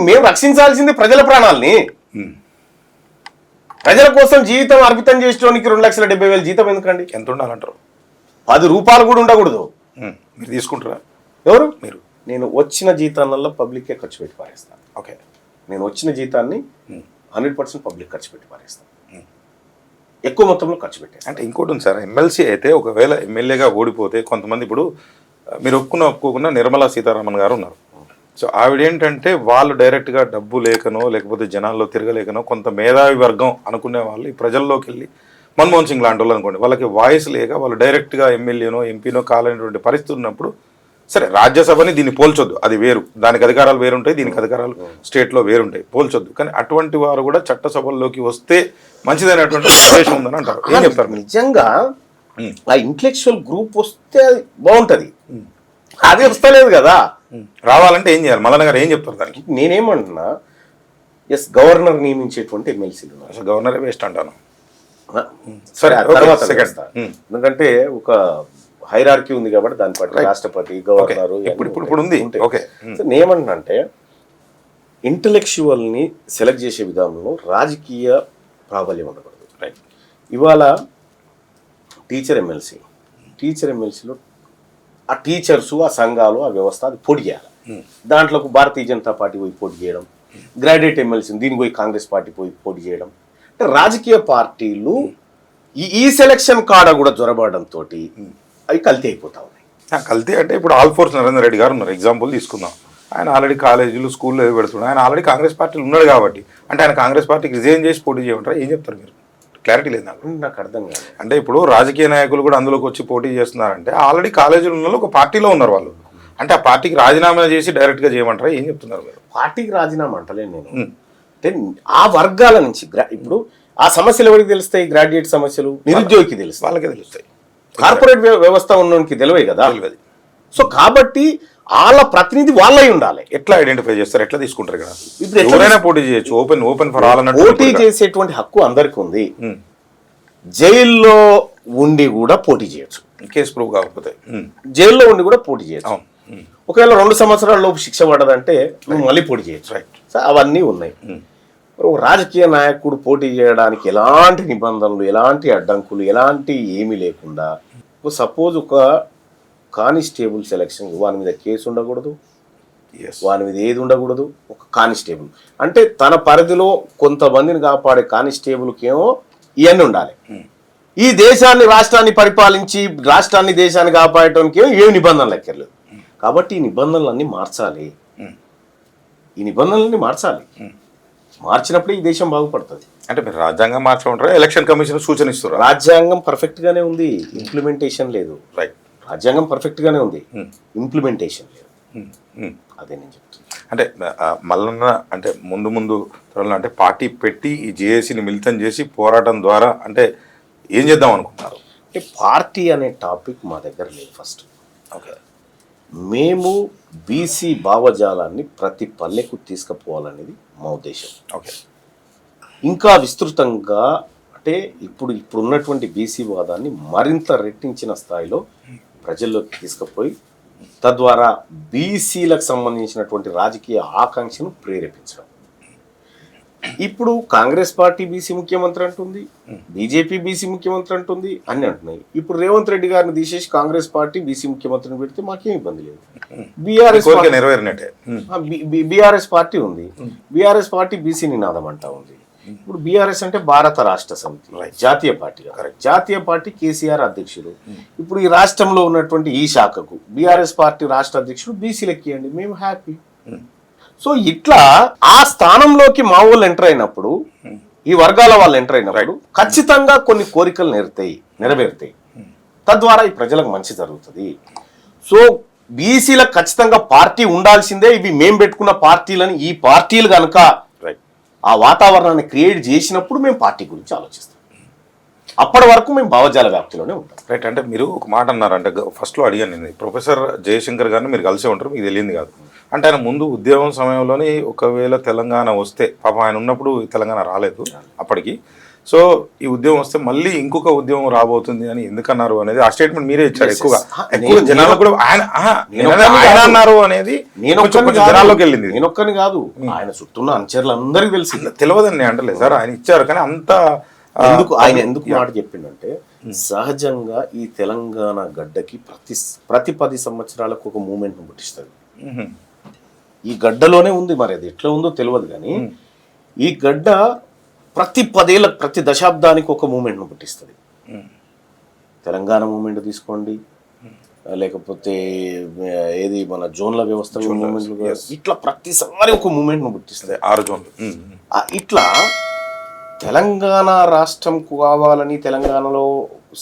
మేము రక్షించాల్సింది ప్రజల ప్రాణాలని. ప్రజల కోసం జీవితం అర్పితం చేసేటానికి 2,70,000 జీతం ఎందుకండి? ఎంత ఉండాలంటారు? 10 రూపాయలు కూడా ఉండకూడదు. మీరు తీసుకుంటారా? ఎవరు? మీరు. నేను వచ్చిన జీతాలలో పబ్లిక్కే ఖర్చు పెట్టి పారేస్తాను. ఓకే. నేను వచ్చిన జీతాన్ని 100% పబ్లిక్ ఖర్చు పెట్టి పారేస్తాను. ఎక్కువ మొత్తంలో ఖర్చు పెట్టాను. అంటే ఇంకోటి ఉంది సార్, ఎమ్మెల్సీ అయితే ఒకవేళ ఎమ్మెల్యేగా ఓడిపోతే కొంతమంది, ఇప్పుడు మీరు ఒప్పుకున్నా నిర్మలా సీతారామన్ గారు ఉన్నారు. సో ఆవిడేంటంటే వాళ్ళు డైరెక్ట్గా డబ్బు లేకనో లేకపోతే జనాల్లో తిరగలేకనో కొంత మేధావి వర్గం అనుకునే వాళ్ళు ఈ ప్రజల్లోకి వెళ్ళి మన్మోహన్ సింగ్ లాంటి వాళ్ళు అనుకోండి, వాళ్ళకి వాయిస్ లేక వాళ్ళు డైరెక్ట్గా ఎమ్మెల్యేనో ఎంపీనో కాలేనటువంటి పరిస్థితి ఉన్నప్పుడు, సరే రాజ్యసభని దీన్ని పోల్చొద్దు, అది వేరు, దానికి అధికారాలు వేరుంటాయి, దీనికి అధికారాలు స్టేట్లో వేరుంటాయి, పోల్చొద్దు. కానీ అటువంటి వారు కూడా చట్టసభల్లోకి వస్తే మంచిదైనటువంటి ఉద్దేశం ఉందని అంటారు. ఏం చెప్తారు? నిజంగా ఆ ఇంటలెక్చువల్ గ్రూప్ వస్తే బాగుంటది. అది వస్తలేదు కదా. రావాలంటే ఏం చేయాలి? మదన్ గారు ఏం చెప్తారు దానికి? నేనేమంటున్నా, ఎస్ గవర్నర్ నియమించేటువంటి ఎమ్మెల్సీలు అసలు గవర్నరే వేస్ట్ అంటాను. సరే తర్వాత ఎందుకంటే ఒక హైరార్కీ ఉంది కాబట్టి దాని పట్ల రాష్ట్రపతి, గవర్నరు ఇప్పుడు ఉంది. నేనేమంటున్నా అంటే ఇంటలెక్చువల్ ని సెలెక్ట్ చేసే విధానంలో రాజకీయ ప్రాబల్యం ఉండకూడదు. రైట్. ఇవాళ టీచర్ ఎమ్మెల్సీలో ఆ టీచర్స్, ఆ సంఘాలు, ఆ వ్యవస్థ అది పోటీ చేయాలి. దాంట్లోకి భారతీయ జనతా పార్టీ పోయి పోటీ చేయడం, గ్రాడ్యుయేట్ ఎమ్మెల్సీ దీనికి పోయి కాంగ్రెస్ పార్టీ పోయి పోటీ చేయడం, అంటే రాజకీయ పార్టీలు ఈ సెలక్షన్ కాడ కూడా జొరబడంతో అవి కల్తీ అయిపోతా ఉన్నాయి. కల్తీ అంటే ఇప్పుడు ఆల్ ఫోర్స్ నరేంద్ర రెడ్డి గారు ఉన్నారు, ఎగ్జాంపుల్ తీసుకుందాం. ఆయన ఆల్రెడీ కాలేజీలు స్కూల్లో పెడుతున్నాడు. ఆయన ఆల్రెడీ కాంగ్రెస్ పార్టీలో ఉన్నాడు కాబట్టి, అంటే ఆయన కాంగ్రెస్ పార్టీకి రిజైన్ చేసి పోటీ చేయమంటారా? ఏం చెప్తారు మీరు? క్లారిటీ లేదు నాకు అర్థం కాదు. అంటే ఇప్పుడు రాజకీయ నాయకులు కూడా అందులోకి వచ్చి పోటీ చేస్తున్నారంటే ఆల్రెడీ కాలేజీలో ఉన్న ఒక పార్టీలో ఉన్నారు వాళ్ళు, అంటే ఆ పార్టీకి రాజీనామా చేసి డైరెక్ట్గా చేయమంటారా? ఏం చెప్తున్నారు మీరు? పార్టీకి రాజీనామా అంటలేను నేను. అంటే ఆ వర్గాల నుంచి ఇప్పుడు ఆ సమస్యలు ఎవరికి తెలుస్తాయి? గ్రాడ్యుయేట్ సమస్యలు నిరుద్యోగికి తెలుస్తాయి, వాళ్ళకే తెలుస్తాయి. కార్పొరేట్ వ్యవస్థ ఉన్నోనికి తెలివే కదా. సో కాబట్టి వాళ్ళ ప్రతినిధి వాళ్ళై ఉండాలి. ఎట్లా ఐడెంటిఫై చేస్తారు? ఎట్లా తీసుకుంటారు? ఇక్కడ ఇప్పుడు ఎవరైనా పోటీ చేయొచ్చు, ఓపెన్ ఫర్ ఆల్ అన్నట్టు. పోటీ చేసేటువంటి హక్కు అందరికి ఉంది. జైల్లో ఉండి కూడా పోటీ చేయొచ్చు, కేసు ప్రూవ్ కాకపోతే. జైల్లో ఉండి కూడా పోటీ చేయొచ్చు. ఒకవేళ 2 సంవత్సరాల లోపు శిక్ష పడదంటే నువ్వు మళ్ళీ పోటీ చేయొచ్చు. రైట్. సో అవన్నీ ఉన్నాయి. ఒక రాజకీయ నాయకుడు పోటీ చేయడానికి ఎలాంటి నిబంధనలు, ఎలాంటి అడ్డంకులు, ఎలాంటి ఏమీ లేకుండా, సపోజ్ ఒక కానిస్టేబుల్ సెలక్షన్, వాని మీద కేసు ఉండకూడదు, వాని మీద ఏది ఉండకూడదు. ఒక కానిస్టేబుల్ అంటే తన పరిధిలో కొంతమందిని కాపాడే కానిస్టేబుల్కి ఏమో ఇవన్నీ ఉండాలి. ఈ దేశాన్ని, రాష్ట్రాన్ని పరిపాలించి రాష్ట్రాన్ని, దేశాన్ని కాపాడటానికి ఏమో ఏమి నిబంధనలు ఎక్కర్లేదు. కాబట్టి ఈ నిబంధనలన్నీ మార్చాలి. మార్చినప్పుడే ఈ దేశం బాగుపడుతుంది. అంటే మీరు రాజ్యాంగం మార్చమంటారా? ఎలక్షన్ కమిషన్ సూచన ఇస్తారు? రాజ్యాంగం పర్ఫెక్ట్ గానే ఉంది, ఇంప్లిమెంటేషన్ లేదు. రైట్. రాజ్యాంగం పర్ఫెక్ట్ గానే ఉంది, ఇంప్లిమెంటేషన్ లేదు. అదే నేను చెప్తాను. అంటే మల్లన్న అంటే ముందు త్వరలో అంటే పార్టీ పెట్టి ఈ జేఏసీని మిళితం చేసి పోరాటం ద్వారా అంటే ఏం చేద్దాం అనుకుంటున్నారు? అంటే పార్టీ అనే టాపిక్ మా దగ్గర లేదు ఫస్ట్. ఓకే. మేము బీసీ భావజాలాన్ని ప్రతి పల్లెకు తీసుకుపోవాలనేది మా ఉద్దేశం. ఓకే. ఇంకా విస్తృతంగా అంటే ఇప్పుడు ఉన్నటువంటి బీసీ వాదాన్ని మరింత రెట్టించిన స్థాయిలో ప్రజల్లోకి తీసుకుపోయి తద్వారా బీసీలకు సంబంధించినటువంటి రాజకీయ ఆకాంక్షను ప్రేరేపించడం. ఇప్పుడు కాంగ్రెస్ పార్టీ బీసీ ముఖ్యమంత్రి అంటుంది, బీజేపీ బీసీ ముఖ్యమంత్రి అంటుంది అన్ని అంటున్నాయి. ఇప్పుడు రేవంత్ రెడ్డి గారిని తీసేసి కాంగ్రెస్ పార్టీ బీసీ ముఖ్యమంత్రిని పెడితే మాకేం ఇబ్బంది లేదు. బీఆర్ఎస్ పార్టీ ఉంది, బీఆర్ఎస్ పార్టీ బీసీ నినాదం అంటా ఉంది. ఇప్పుడు బీఆర్ఎస్ అంటే భారత రాష్ట్ర సమితి, జాతీయ పార్టీ. జాతీయ పార్టీ కేసీఆర్ అధ్యక్షుడు. ఇప్పుడు ఈ రాష్ట్రంలో ఉన్నటువంటి ఈ శాఖకు బీఆర్ఎస్ పార్టీ రాష్ట్ర అధ్యక్షుడు బీసీలకి ఇవ్వండి, మేము హ్యాపీ. సో ఇట్లా ఆ స్థానంలోకి మా వాళ్ళు ఎంటర్ అయినప్పుడు, ఈ వర్గాల వాళ్ళు ఎంటర్ అయినప్పుడు ఖచ్చితంగా కొన్ని కోరికలు నెరవేరుతాయి. తద్వారా ఈ ప్రజలకు మంచి జరుగుతుంది. సో బీసీలకు ఖచ్చితంగా పార్టీ ఉండాల్సిందే. ఇవి మేము పెట్టుకున్న పార్టీలని ఈ పార్టీలు కనుక ఆ వాతావరణాన్ని క్రియేట్ చేసినప్పుడు మేము పార్టీ గురించి ఆలోచిస్తాం. అప్పటి వరకు మేము భావజాల వ్యాప్తిలోనే ఉంటాం. రైట్. అంటే మీరు ఒక మాట అన్నారు, అంటే ఫస్ట్లో అడిగాను నేను, ప్రొఫెసర్ జయశంకర్ గారిని మీరు కలిసే ఉంటారు, మీకు తెలియంది కాదు. అంటే ఆయన ముందు ఉద్యమం సమయంలోనే ఒకవేళ తెలంగాణ వస్తే, పాపం ఆయన ఉన్నప్పుడు తెలంగాణ రాలేదు అప్పటికి, సో ఈ ఉద్యమం వస్తే మళ్ళీ ఇంకొక ఉద్యమం రాబోతుంది అని ఎందుకన్నారు అనేది ఆ స్టేట్మెంట్ మీరే ఇచ్చారు. ఎక్కువ జనాలకు కూడా ఆయన అన్నారు అనేది జనాల్లోకి వెళ్ళింది. నేను ఒక్కని కాదు, ఆయన చుట్టూ అనుచరులు అందరికీ తెలియదని నేను అంటలేదు సార్, ఆయన ఇచ్చారు. కానీ అంత ఆయన ఎందుకు మాట చెప్పిండంటే, సహజంగా ఈ తెలంగాణ గడ్డకి ప్రతి 10 సంవత్సరాలకు ఒక మూమెంట్ ను పుట్టిస్తుంది. ఈ గడ్డలోనే ఉంది, మరి అది ఎట్లా ఉందో తెలియదు. కానీ ఈ గడ్డ ప్రతి 10 ఏళ్ళ ప్రతి దశాబ్దానికి ఒక మూమెంట్ను పుట్టిస్తుంది. తెలంగాణ మూమెంట్ తీసుకోండి, లేకపోతే ఏది మన జోన్ల వ్యవస్థ మూమెంట్లు, ఇట్లా ప్రతిసారి ఒక మూమెంట్ను పుట్టిస్తుంది. 6 జోన్లు. ఇట్లా తెలంగాణ రాష్ట్రం కావాలని, తెలంగాణలో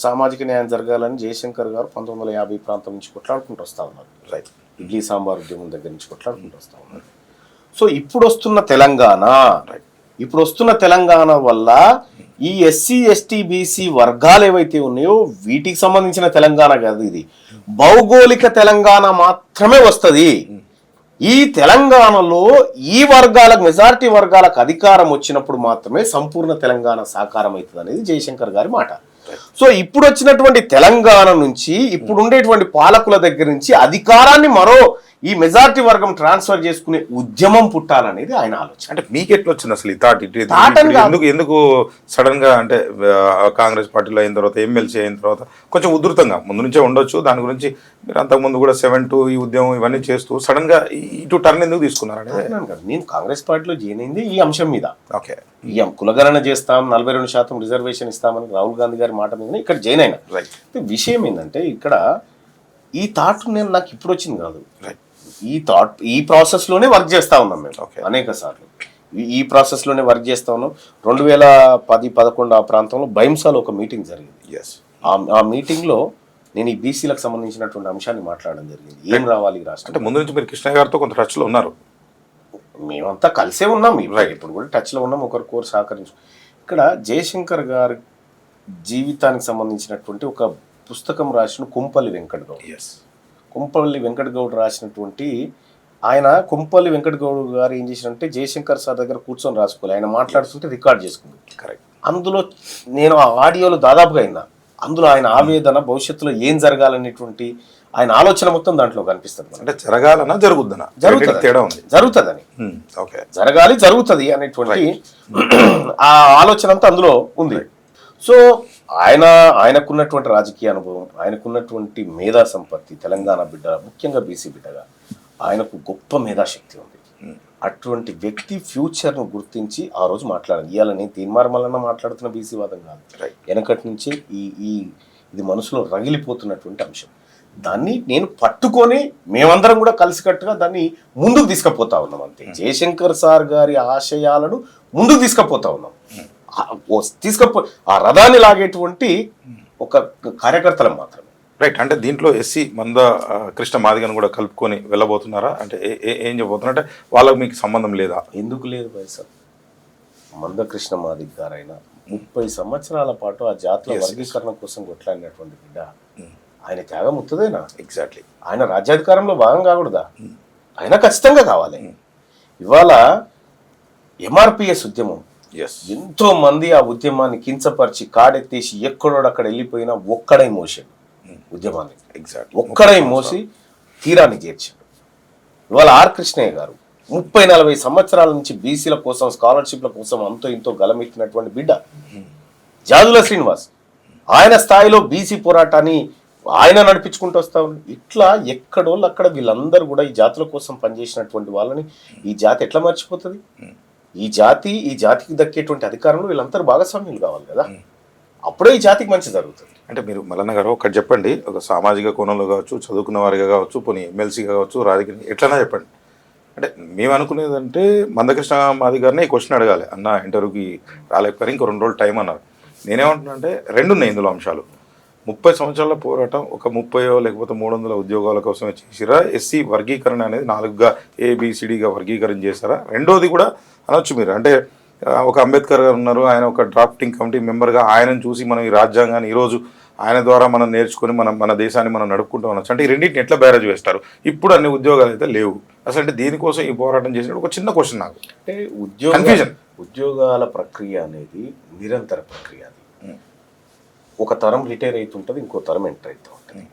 సామాజిక న్యాయం జరగాలని జయశంకర్ గారు 1950 ప్రాంతం నుంచి కొట్లాడుకుంటూ వస్తూ ఉన్నారు. రైట్. ఇడ్లీ సాంబార్ ఉద్యమం దగ్గర నుంచి కొట్లాడుకుంటూ వస్తూ ఉన్నారు. సో ఇప్పుడు వస్తున్న తెలంగాణ వల్ల ఈ ఎస్సీ ఎస్టీ బీసీ వర్గాలు ఏవైతే ఉన్నాయో వీటికి సంబంధించిన తెలంగాణ కాదు, ఇది భౌగోళిక తెలంగాణ మాత్రమే వస్తుంది. ఈ తెలంగాణలో ఈ వర్గాలకు, మెజారిటీ వర్గాలకు అధికారం వచ్చినప్పుడు మాత్రమే సంపూర్ణ తెలంగాణ సాకారం అవుతుంది అనేది జయశంకర్ గారి మాట. సో ఇప్పుడు వచ్చినటువంటి తెలంగాణ నుంచి, ఇప్పుడు ఉండేటువంటి పాలకుల దగ్గర నుంచి అధికారాన్ని మరో ఈ మెజారిటీ వర్గం ట్రాన్స్ఫర్ చేసుకునే ఉద్యమం పుట్టాలనేది ఆయన ఆలోచన. అంటే మీకు ఎట్లా వచ్చింది అసలు ఈ థాట్? ఎందుకు సడన్ గా, అంటే కాంగ్రెస్ పార్టీలో అయిన తర్వాత, ఎమ్మెల్సీ అయిన తర్వాత కొంచెం ఉధృతంగా ముందు నుంచే ఉండొచ్చు, దాని గురించి మీరు అంతకుముందు కూడా 7-2 ఈ ఉద్యమం ఇవన్నీ చేస్తూ సడన్ గా ఇటు టర్న్ ఎందుకు తీసుకున్నారు అనేది? నేను కాంగ్రెస్ పార్టీలో జాయిన్ అయింది ఈ అంశం మీద. ఓకే. ఈ కులగణన చేస్తాం, 42% రిజర్వేషన్ ఇస్తామని రాహుల్ గాంధీ గారి మాట మీద ఇక్కడ జాయిన్ అయినా. విషయం ఏంటంటే, ఇక్కడ ఈ థాట్ నాకు ఇప్పుడు వచ్చింది కాదు, ఈ ప్రాసెస్ లోనే వర్క్ చేస్తా ఉన్నాం మేము అనేక సార్లు. ఈ ప్రాసెస్ లోనే వర్క్ చేస్తా ఉన్నాం. 2010-11 ఆ ప్రాంతంలో బైంసాలో ఒక మీటింగ్ జరిగింది. ఆ మీటింగ్ లో నేను ఈ బీసీలకు సంబంధించినటువంటి అంశాన్ని మాట్లాడడం జరిగింది. ఏం రావాలి ఈ రాష్ట్రం అంటే. ముందు నుంచి మీరు కృష్ణ గారితో కొంత టచ్ లో ఉన్నారు? మేమంతా కలిసే ఉన్నాం, ఇప్పుడు కూడా టచ్ లో ఉన్నాం, ఒకరికొకరు సహకరించు. ఇక్కడ జయశంకర్ గారి జీవితానికి సంబంధించినటువంటి ఒక పుస్తకం రాసిన కుంపల్లి వెంకట్ గౌడ్. కుంపల్లి వెంకట్ గౌడ్ రాసినటువంటి, ఆయన కుంపల్లి వెంకట్ గౌడ్ గారు ఏం చేసినంటే జయశంకర్ సార్ దగ్గర కూర్చొని రాసుకోవాలి, ఆయన మాట్లాడుతుంటే రికార్డ్ చేసుకుంది. కరెక్ట్. అందులో నేను ఆ ఆడియోలో దాదాపుగా అయినా, అందులో ఆయన ఆవేదన, భవిష్యత్తులో ఏం జరగాలనేటువంటి ఆయన ఆలోచన మొత్తం దాంట్లో కనిపిస్తుంది. అంటే జరగాలన్నా జరుగుతుందనా? జరుగుతుందని, జరగాలి, జరుగుతుంది అనేటువంటి ఆ ఆలోచన అంతా అందులో ఉంది. సో ఆయనకున్నటువంటి రాజకీయ అనుభవం, ఆయనకున్నటువంటి మేధా సంపత్తి, తెలంగాణ బిడ్డ, ముఖ్యంగా బీసీ బిడ్డగా ఆయనకు గొప్ప మేధాశక్తి ఉంది. అటువంటి వ్యక్తి ఫ్యూచర్ను గుర్తించి ఆ రోజు మాట్లాడాలి. ఇవాళ నేను తీర్మార్మలన్న మాట్లాడుతున్న బీసీ వాదం కాదు, వెనకటి నుంచి ఇది మనసులో రగిలిపోతున్నటువంటి అంశం. దాన్ని నేను పట్టుకొని మేమందరం కూడా కలిసికట్టుగా దాన్ని ముందుకు తీసుకుపోతా ఉన్నాం అంతే. జయశంకర్ సార్ గారి ఆశయాలను ముందుకు తీసుకుపోతా ఉన్నాం. ఆ రథాన్ని లాగేటువంటి ఒక కార్యకర్తలం మాత్రమే. రైట్. అంటే దీంట్లో ఎస్సీ మంద కృష్ణ మాదిగను కూడా కలుపుకొని వెళ్ళబోతున్నారా? అంటే ఏం చెప్పబోతున్నారంటే వాళ్ళకు మీకు సంబంధం లేదా? ఎందుకు లేదు సార్? మంద కృష్ణ మాదిగ గారైనా 30 సంవత్సరాల పాటు ఆ జాతుల వర్గీకరణ కోసం కొట్లాడినటువంటి బిడ్డ, ఆయన త్యాగం ఉత్తదేనా? ఎగ్జాక్ట్లీ. ఆయన రాజ్యాధికారంలో భాగం కాకూడదా? ఆయన ఖచ్చితంగా కావాలి. ఇవాళ ఎంఆర్పిఎస్ ఉద్యమం, ఎంతో మంది ఆ ఉద్యమాన్ని కించపరిచి కాడెత్తేసి ఎక్కడోడక్కడ వెళ్ళిపోయినా ఒక్కడై మోసాడు ఉద్యమాన్ని. ఒక్కడై మోసి తీరాన్ని చేర్చాడు. ఇవాళ ఆర్ కృష్ణయ్య గారు 30-40 సంవత్సరాల నుంచి బీసీల కోసం స్కాలర్షిప్ల కోసం అంతో ఇంతో గలమెత్తినటువంటి బిడ్డ జాజుల శ్రీనివాస్. ఆయన స్థాయిలో బీసీ పోరాటాన్ని ఆయన నడిపించుకుంటూ వస్తా ఉన్నారు. ఇట్లా ఎక్కడోళ్ళు అక్కడ వీళ్ళందరూ కూడా ఈ జాతుల కోసం పనిచేసినటువంటి వాళ్ళని ఈ జాతి ఎట్లా మర్చిపోతుంది? ఈ జాతికి దక్కేటువంటి అధికారంలో వీళ్ళందరూ భాగస్వామ్యులు కావాలి కదా, అప్పుడే ఈ జాతికి మంచి జరుగుతుంది. అంటే మీరు మల్లన్న గారు ఒకటి చెప్పండి, ఒక సామాజిక కోణంలో కావచ్చు, చదువుకున్న వారిగా కావచ్చు, పోనీ ఎమ్మెల్సీగా కావచ్చు, రాజకీయ ఎట్లన్నా చెప్పండి. అంటే మేము అనుకునేది అంటే మందకృష్ణ మాది గారిని ఈ క్వశ్చన్ అడగాలి, అన్న ఇంటర్వ్యూకి రాలేకపోయారు, ఇంకో 2 రోజులు టైం అన్నారు. నేనేమంటున్నా అంటే 2 ఉన్నాయి ఇందులో అంశాలు. 30 సంవత్సరాల పోరాటం ఒక 30 లేకపోతే 300 ఉద్యోగాల కోసమే చేసిరా? ఎస్సీ వర్గీకరణ అనేది 4గా ABCDగా వర్గీకరణ చేశారా? రెండోది కూడా అనొచ్చు మీరు, అంటే ఒక అంబేద్కర్ గారు ఉన్నారు, ఆయన ఒక డ్రాఫ్టింగ్ కమిటీ మెంబర్గా, ఆయనను చూసి మనం ఈ రాజ్యాంగాన్ని ఈరోజు ఆయన ద్వారా మనం నేర్చుకొని మన దేశాన్ని మనం నడుపుకుంటూ ఉండొచ్చు. అంటే ఈ రెండింటిని ఎట్లా బ్యారేజ్ వేస్తారు? ఇప్పుడు అన్ని ఉద్యోగాలు అయితే లేవు. అసలు అంటే దీనికోసం ఈ పోరాటం చేసినప్పుడు ఒక చిన్న క్వశ్చన్ నాకు, అంటే ఉద్యోగాల ప్రక్రియ అనేది నిరంతర ప్రక్రియ. అది ఒక తరం రిటైర్ అవుతుంటుంది, ఇంకో తరం ఎంటర్ అవుతూ ఉంటుంది.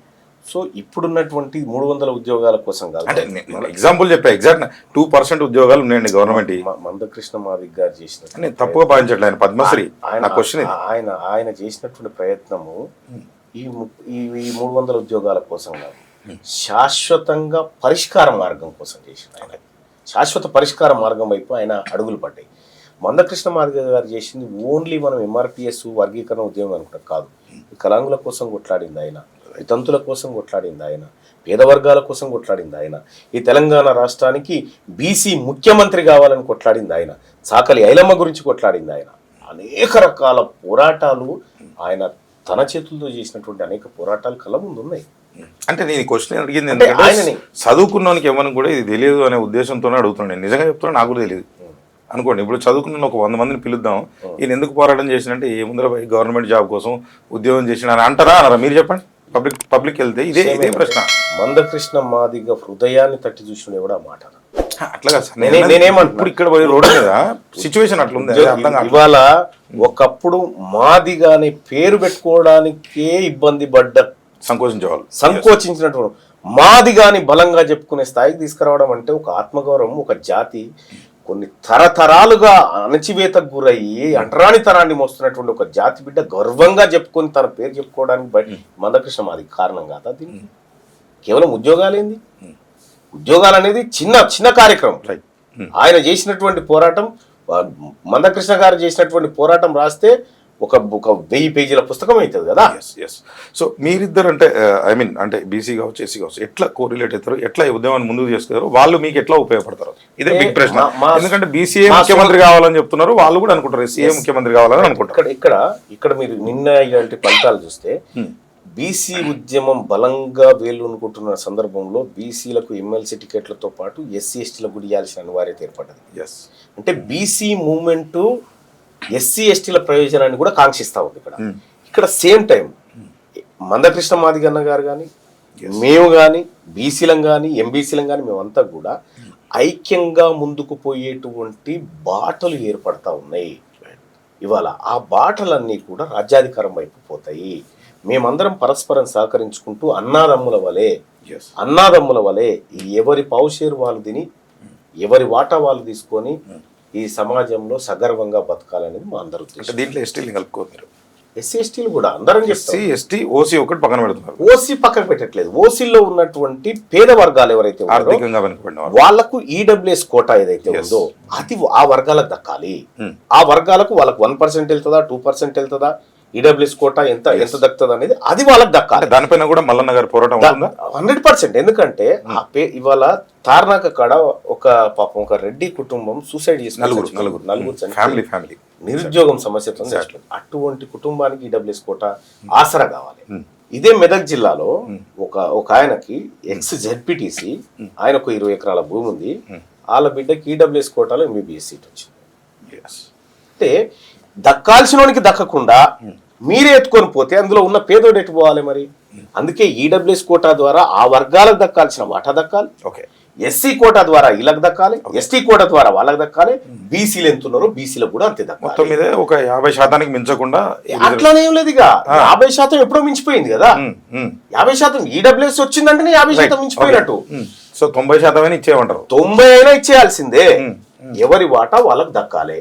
సో ఇప్పుడున్నటువంటి 300 ఉద్యోగాల కోసం కాదు, అంటే ఎగ్జాంపుల్ చెప్పా, ఎగ్జాక్ట్ 2% ఉద్యోగాలు ఉన్నాయండి గవర్నమెంట్. మందకృష్ణ మాదిగ గారు చేసిన, నేను తప్పుగా భావించట్లేదు, ఆయన పద్మశ్రీ. ఆయన చేసినటువంటి ప్రయత్నము ఈ 300 ఉద్యోగాల కోసం కాదు, శాశ్వతంగా పరిష్కార మార్గం కోసం చేసిన. ఆయన శాశ్వత పరిష్కార మార్గం వైపు ఆయన అడుగులు పడ్డాయి. మందకృష్ణ మాదిగ గారు చేసింది ఓన్లీ మనం MRPS వర్గీకరణ ఉద్యమం అనుకుంటాం కాదు. వికలాంగుల కోసం కొట్లాడింది ఆయన, వితంతుల కోసం కొట్లాడింది ఆయన, పేద వర్గాల కోసం కొట్లాడింది ఆయన, ఈ తెలంగాణ రాష్ట్రానికి బీసీ ముఖ్యమంత్రి కావాలని కొట్లాడింది ఆయన, చాకలి ఐలమ్మ గురించి కొట్లాడింది ఆయన. అనేక రకాల పోరాటాలు ఆయన తన చేతులతో చేసినటువంటి అనేక పోరాటాలు కళ్ళ ముందు ఉన్నాయి. అంటే నేను క్వశ్చన్ అడిగింది ఏంటంటే, చదువుకున్నోనికి ఏమని కూడా ఇది తెలియదు అనే ఉద్దేశంతోనే అడుగుతున్నాను. నేను నిజంగా చెప్తున్నా, నాకు కూడా తెలియదు అనుకోండి. ఇప్పుడు చదువుకున్న ఒక 100 మందిని పిలుద్దాం, ఈయన ఎందుకు పోరాటం చేసినంటే ఏముందర గవర్నమెంట్ జాబ్ కోసం ఉద్యోగం చేసిన అని అంటారా అనరా? మీరు చెప్పండి. పబ్లిక్ వెళ్తే ఇదే ప్రశ్న. మందకృష్ణ మాదిగ హృదయాన్ని తట్టి చూసిన కూడా మాట అట్లాగా నేనేమంటున్నా, ఇక్కడ పోయి రోడ్డు మీద సిచ్యువేషన్ అట్లుంది. ఇవాళ ఒకప్పుడు మాదిగ అనే పేరు పెట్టుకోవడానికే ఇబ్బంది పడ్డ సంకోచించినటువంటి మాదిగాని బలంగా చెప్పుకునే స్థాయికి తీసుకురావడం అంటే ఒక ఆత్మగౌరవం. ఒక జాతి కొన్ని తరతరాలుగా అణచివేతకు గురయ్యి అంటరాని తరాన్ని మోస్తున్నటువంటి ఒక జాతి బిడ్డ గర్వంగా చెప్పుకొని తన పేరు చెప్పుకోవడానికి మందకృష్ణ మాదిగ కారణం కాదా? దీన్ని కేవలం ఉద్యోగాలేంది? ఉద్యోగాలు అనేది చిన్న కార్యక్రమం. ఆయన చేసినటువంటి పోరాటం, మందకృష్ణ గారు చేసినటువంటి పోరాటం రాస్తే ఒక 1000 పేజీల పుస్తకం అవుతుంది కదా. సో మీరిద్దరు అంటే అంటే బీసీ కావచ్చు, ఎస్సీ కావచ్చు, ఎట్లా కోరిలేట్ అవుతారు, ఎట్లా ఈ ఉద్యమాన్ని ముందుకు చేసుకుంటారు, వాళ్ళు మీకు ఎట్లా ఉపయోగపడతారు? ఇదే బిగ్ ప్రశ్న. ఎందుకంటే బీసీఏ ముఖ్యమంత్రి కావాలని చెప్తున్నారు, వాళ్ళు కూడా అనుకుంటారు ఎస్సీఏ ముఖ్యమంత్రి కావాలని అనుకుంటారు. ఇక్కడ మీరు నిన్న ఇలాంటి ఫలితాలు చూస్తే బీసీ ఉద్యమం బలంగా వేలునుకుంటున్న సందర్భంలో బీసీలకు ఎమ్మెల్సీ టికెట్లతో పాటు ఎస్సీ ఎస్టీలకు కూడా ఇవ్వాల్సిన అనివార్యత ఏర్పడ్డది. అంటే బీసీ మూవ్మెంట్ ఎస్సీ ఎస్టీల ప్రయోజనాన్ని కూడా కాంక్షిస్తా ఉంది. ఇక్కడ సేమ్ టైం మందకృష్ణ మాదిగన్న గారు కానీ, మేము కానీ, బీసీలం కానీ, ఎంబీసీలం కానీ, మేమంతా కూడా ఐక్యంగా ముందుకు పోయేటువంటి బాటలు ఏర్పడతా ఉన్నాయి. ఇవాళ ఆ బాటలన్నీ కూడా రాజ్యాధికారం వైపు పోతాయి. మేమందరం పరస్పరం సహకరించుకుంటూ అన్నాదమ్ముల వలె ఎవరి పావుషేరు వాళ్ళు తిని ఎవరి వాటా వాళ్ళు తీసుకొని ఈ సమాజంలో సగర్వంగా బతకాలనేది మా అందరూ. దీంట్లో ఎస్టీలు కలుపుకోరు మీరు? ఎస్సీ ఎస్టీలు కూడా అందరం ఎస్టీ ఓసీ ఒకటి పక్కన పెడుతున్నారు. ఓసీ పక్కన పెట్టట్లేదు. ఓసీలో ఉన్నటువంటి పేద వర్గాలు ఎవరైతే ఆర్థికంగా వెనుకబడిన వాళ్లకు ఈడబ్ల్యూఎస్ కోటా ఏదైతే ఉందో అది ఆ వర్గాలకు దక్కాలి. ఆ వర్గాలకు వాళ్ళకు 1% వెళ్తుందా, 2% వెళ్తుందా, ఈడబ్ల్యూఎస్ కోటా ఎంత దక్కుతుంది అనేది అది వాళ్ళకి దక్కాలి. దానిపైన కూడా మల్లన్న గారి పోరాటం 100%. ఎందుకంటే ఇవాళ తార్నాక కాడ ఒక రెడ్డి కుటుంబం సూసైడ్ చేసుకున్నారు. నలుగురు నిరుద్యోగం సమస్యతో అటువంటి కుటుంబానికి ఈడబ్ల్యూఎస్ కోటా ఆసరా కావాలి. ఇదే మెదక్ జిల్లాలో ఒక ఆయనకి ZPTC ఆయనకు 20 ఎకరాల భూమి ఉంది. వాళ్ళ బిడ్డకి ఈడబ్ల్యూఎస్ కోటాలో MBBS సీట్ వచ్చింది. అంటే దక్కాల్సిన వానికి దక్కకుండా మీరే ఎత్తుకొని పోతే అందులో ఉన్న పేదోడు ఎటు పోవాలి మరి? అందుకే ఈడబ్ల్యూఎస్ కోటా ద్వారా ఆ వర్గాలకు దక్కాల్సిన వాటా దక్కాలి, ఎస్సీ కోటా ద్వారా వీళ్ళకి దక్కాలి, ఎస్టీ కోటా ద్వారా వాళ్ళకి దక్కాలి. బీసీలు ఎంత ఉన్నారో బీసీలకు కూడా అంతే దక్కాలి. ఒక 50% మించకుండా అట్లానే ఏం లేదు. ఇక 50% ఎప్పుడో మించిపోయింది కదా. 50% ఈడబ్ల్యూఎస్ వచ్చిందంటే 50% మించిపోయినట్టు. సో 90% ఇచ్చేయమంటారు. 90 అయినా ఇచ్చేయాల్సిందే. ఎవరి వాటా వాళ్ళకి దక్కాలి.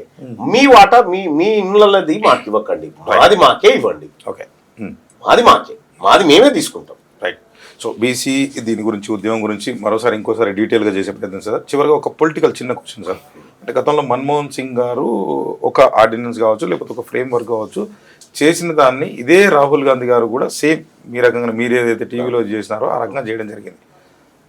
మీ వాటా మీ ఇళ్ళది మాకు ఇవ్వకండి, మాది మాకే ఇవ్వండి. ఓకే, మాది మాకే, మాది మేమే తీసుకుంటాం. రైట్. సో బీసీ దీని గురించి, ఉద్యమం గురించి మరోసారి ఇంకోసారి డీటెయిల్గా చేసే ప్రయత్నం సార్. చివరిగా ఒక పొలిటికల్ చిన్న క్వశ్చన్ సార్. అంటే గతంలో మన్మోహన్ సింగ్ గారు ఒక ఆర్డినెన్స్ కావచ్చు, లేకపోతే ఒక ఫ్రేమ్ వర్క్ కావచ్చు చేసిన దాన్ని ఇదే రాహుల్ గాంధీ గారు కూడా సేమ్ మీ రకంగా మీరు ఏదైతే టీవీలో చేసినారో ఆ రకంగా చేయడం జరిగింది.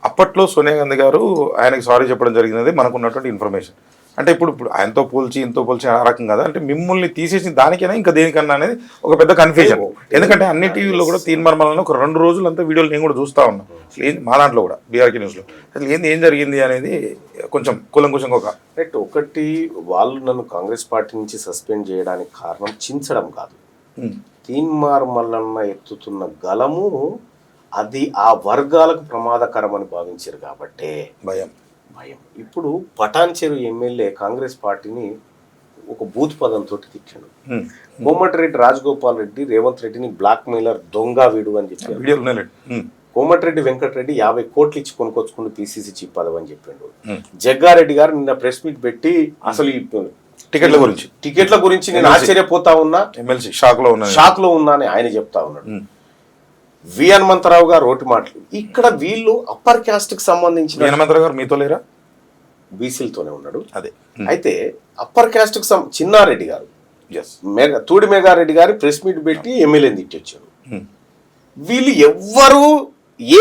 అప్పట్లో సోనియా గాంధీ గారు ఆయనకి సారీ చెప్పడం జరిగినది మనకు ఉన్నటువంటి ఇన్ఫర్మేషన్. అంటే ఇప్పుడు ఆయనతో పోల్చి ఇంతో పోల్చి ఆ రకం కదా, అంటే మిమ్మల్ని తీసేసిన దానికైనా ఇంకా దేనికన్నా అనేది ఒక పెద్ద కన్ఫ్యూజన్. ఎందుకంటే అన్ని టీవీల్లో కూడా తీర్మార్మలను ఒక 2 రోజులంతా వీడియోలు నేను కూడా చూస్తూ ఉన్నాను. అసలు ఏంది మా దాంట్లో కూడా బీఆర్కే న్యూస్లో అసలు ఏం జరిగింది అనేది కొంచెం కూలంకుశంగా ఒక రైట్. ఒకటి, వాళ్ళు నన్ను కాంగ్రెస్ పార్టీ నుంచి సస్పెండ్ చేయడానికి కారణం చించడం కాదు, తీన్మార్ మల్లన్న ఎత్తుతున్న గలము అది ఆ వర్గాలకు ప్రమాదకరం అని భావించారు కాబట్టే భయం. ఇప్పుడు పటాన్చెరు ఎమ్మెల్యే కాంగ్రెస్ పార్టీని ఒక బూత్ పదంతో తిట్టాడు. కోమటిరెడ్డి రాజగోపాల్ రెడ్డి రేవంత్ రెడ్డిని బ్లాక్ మెయిలర్, దొంగ వీడు అని చెప్పాడు. కోమటిరెడ్డి వెంకటరెడ్డి 50 కోట్లు ఇచ్చి కొనుకొచ్చుకుంటూ పీసీసీ చీఫ్ పదవి అని చెప్పిండు. జగ్గారెడ్డి గారు నిన్న ప్రెస్ మీట్ పెట్టి అసలు టికెట్ల గురించి నేను ఆశ్చర్యపోతా ఉన్నా, ఎమ్మెల్సీ షాక్ లో ఉన్నా అని ఆయన చెప్తా ఉన్నాడు. వి హనుమంతరావు గారు రోటి మాటలు. ఇక్కడ వీళ్ళు అప్పర్ క్యాస్ట్ కి సంబంధించిన హనుమంతరావు గారు మీతో లేరా? బీసీలతోనే ఉన్నాడు. అదే అయితే అప్పర్ క్యాస్ట్ కి చిన్నారెడ్డి గారు, తూడి మెగారెడ్డి గారి ప్రెస్ మీట్ పెట్టి ఎమ్మెల్యేని తిట్టొచ్చాడు. వీళ్ళు ఎవ్వరు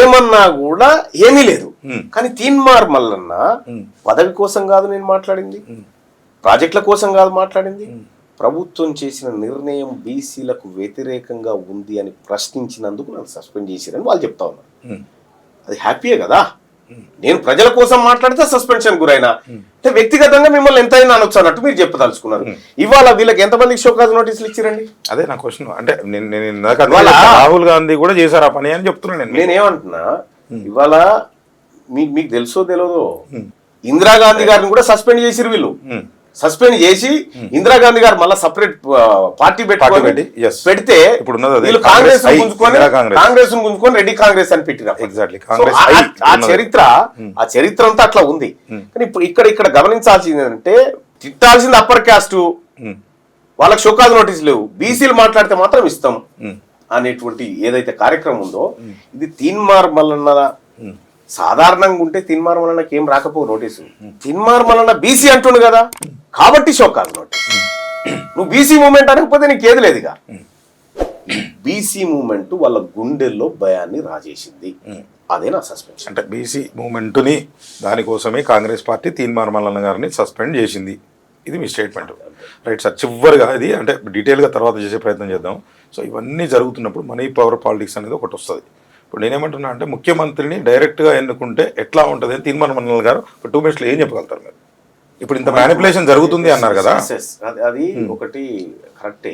ఏమన్నా కూడా ఏమీ లేదు. కానీ తీన్మార్ మల్లన్న పదవి కోసం కాదు నేను మాట్లాడింది, ప్రాజెక్టుల కోసం కాదు మాట్లాడింది, ప్రభుత్వం చేసిన నిర్ణయం బీసీలకు వ్యతిరేకంగా ఉంది అని ప్రశ్నించినందుకు నన్ను సస్పెండ్ చేసిరని వాళ్ళు చెప్తా ఉన్నారు. అది హ్యాపీయే కదా. నేను ప్రజల కోసం మాట్లాడితే సస్పెన్షన్ గురైనా, అంటే వ్యక్తిగతంగా మిమ్మల్ని ఎంతైనా అనొచ్చు అన్నట్టు మీరు చెప్పదలుచుకున్నారు. ఇవాళ వీళ్ళకి ఎంతమందికి షోకాజ్ నోటీసులు ఇచ్చిరండి? అదే నా క్వశ్చన్. అంటే రాహుల్ గాంధీ కూడా చేశారు ఆ పని అని చెప్తున్నాను. నేనేమంటున్నా, ఇవాళ మీకు తెలుసో తెలియదో ఇందిరాగాంధీ గారిని కూడా సస్పెండ్ చేసిరు వీళ్ళు. సస్పెండ్ చేసి ఇందిరాగాంధీ గారు మళ్ళీ సపరేట్ పార్టీ పెడితే వీళ్ళు కాంగ్రెస్ గుంజుకొని రెడ్డి కాంగ్రెస్ అని పెట్టినారు. ఆ చరిత్ర అంతా అట్లా ఉంది. కానీ ఇప్పుడు ఇక్కడ గమనించాల్సింది ఏంటంటే, తిట్టాల్సింది అప్పర్ క్యాస్ట్, వాళ్ళకి షోకాజ్ నోటీస్ లేవు, బీసీలు మాట్లాడితే మాత్రం ఇస్తాం అనేటువంటి ఏదైతే కార్యక్రమం ఉందో, ఇది తీన్మార్ మల్లన్న సాధారణంగా ఉంటే తీన్మార్ మల్లన్నకి ఏం రాకపోవు నోటీసు. తీన్మార్ మల్లన్న బీసీ అంటుండు కదా కాబట్టి షోకాజ్ నోటీస్. నువ్వు బీసీ మూమెంట్ అనకపోతే నీకేది లేదుగా. బీసీ మూమెంట్ వాళ్ళ గుండెల్లో భయాన్ని రాజేసింది. అదే నా సస్పెన్షన్. అంటే బీసీ మూమెంట్ని దానికోసమే కాంగ్రెస్ పార్టీ తీన్మార్ మల్లన్న గారిని సస్పెండ్ చేసింది. ఇది మీ స్టేట్మెంట్. Right sir. చివరిగా ఇది అంటే డీటెయిల్గా తర్వాత చేసే ప్రయత్నం చేద్దాం. సో ఇవన్నీ జరుగుతున్నప్పుడు మనీ పవర్ పాలిటిక్స్ అనేది ఒకటి వస్తుంది. ఇప్పుడు నేనేమంటున్నా అంటే, ముఖ్యమంత్రిని డైరెక్ట్గా ఎన్నుకుంటే ఎట్లా ఉంటుంది అని తీన్మార్ మల్లన్న గారు ఒక 2 minutes ఏం చెప్పగలుగుతారు మీరు? ఇప్పుడు ఇంత మ్యానిపులేషన్ జరుగుతుంది అన్నారు కదా. అది ఒకటి కరెక్టే.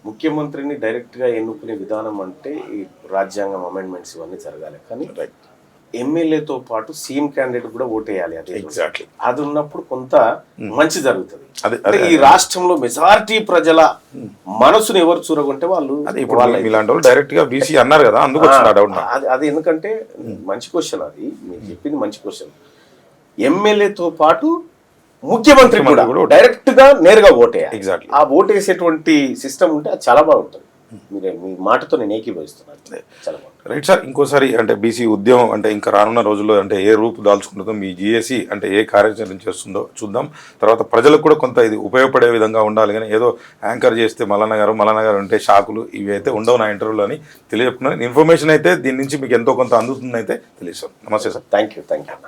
ముఖ్యమంత్రిని డైరెక్ట్ గా ఎన్నుకునే విధానం అంటే ఈ రాజ్యాంగం అమెండ్మెంట్స్ ఇవన్నీ జరగాలి. కానీ ఎమ్మెల్యేతో పాటు సీఎం క్యాండిడేట్ కూడా ఓటేయాలి. అదే ఎగ్జాక్ట్లీ. అది ఉన్నప్పుడు కొంత మంచి జరుగుతుంది. అంటే ఈ రాష్ట్రంలో మెజారిటీ ప్రజల మనసును ఎవరు చూరగొంటే వాళ్ళు డైరెక్ట్ గా బీసీ అన్నారు కదా, అందుకు అది ఎందుకంటే మంచి క్వశ్చన్. అది మీరు చెప్పింది మంచి క్వశ్చన్. ఎమ్మెల్యేతో పాటు ముఖ్యమంత్రి కూడా డైరెక్ట్ గా నేరుగా ఓటేయాలి. ఎగ్జాక్ట్లీ. ఆ ఓటేసేటువంటి సిస్టమ్ ఉంటే అది చాలా బాగుంటుంది. మీ మాటతో నేను ఏకీభవిస్తున్నాను. చాలా బాగుంటుంది. Right sir. ఇంకోసారి అంటే బీసీ ఉద్యమం అంటే ఇంకా రానున్న రోజుల్లో అంటే ఏ రూపు దాల్చుకుంటుందో, మీ జీఏసీ అంటే ఏ కార్యాచరణ చేస్తుందో చూద్దాం. తర్వాత ప్రజలకు కూడా కొంత ఇది ఉపయోగపడే విధంగా ఉండాలి. కానీ ఏదో యాంకర్ చేస్తే మల్లన్న గారు ఉంటే షాకులు ఇవి అయితే ఉండవు నా ఇంటర్వ్యూలో అని తెలియజెప్పుకున్నాను. ఇన్ఫర్మేషన్ అయితే దీని నుంచి మీకు ఎంతో కొంత అందుతుందని అయితే తెలియదు సార్. నమస్తే సార్. థ్యాంక్ యూ అన్న.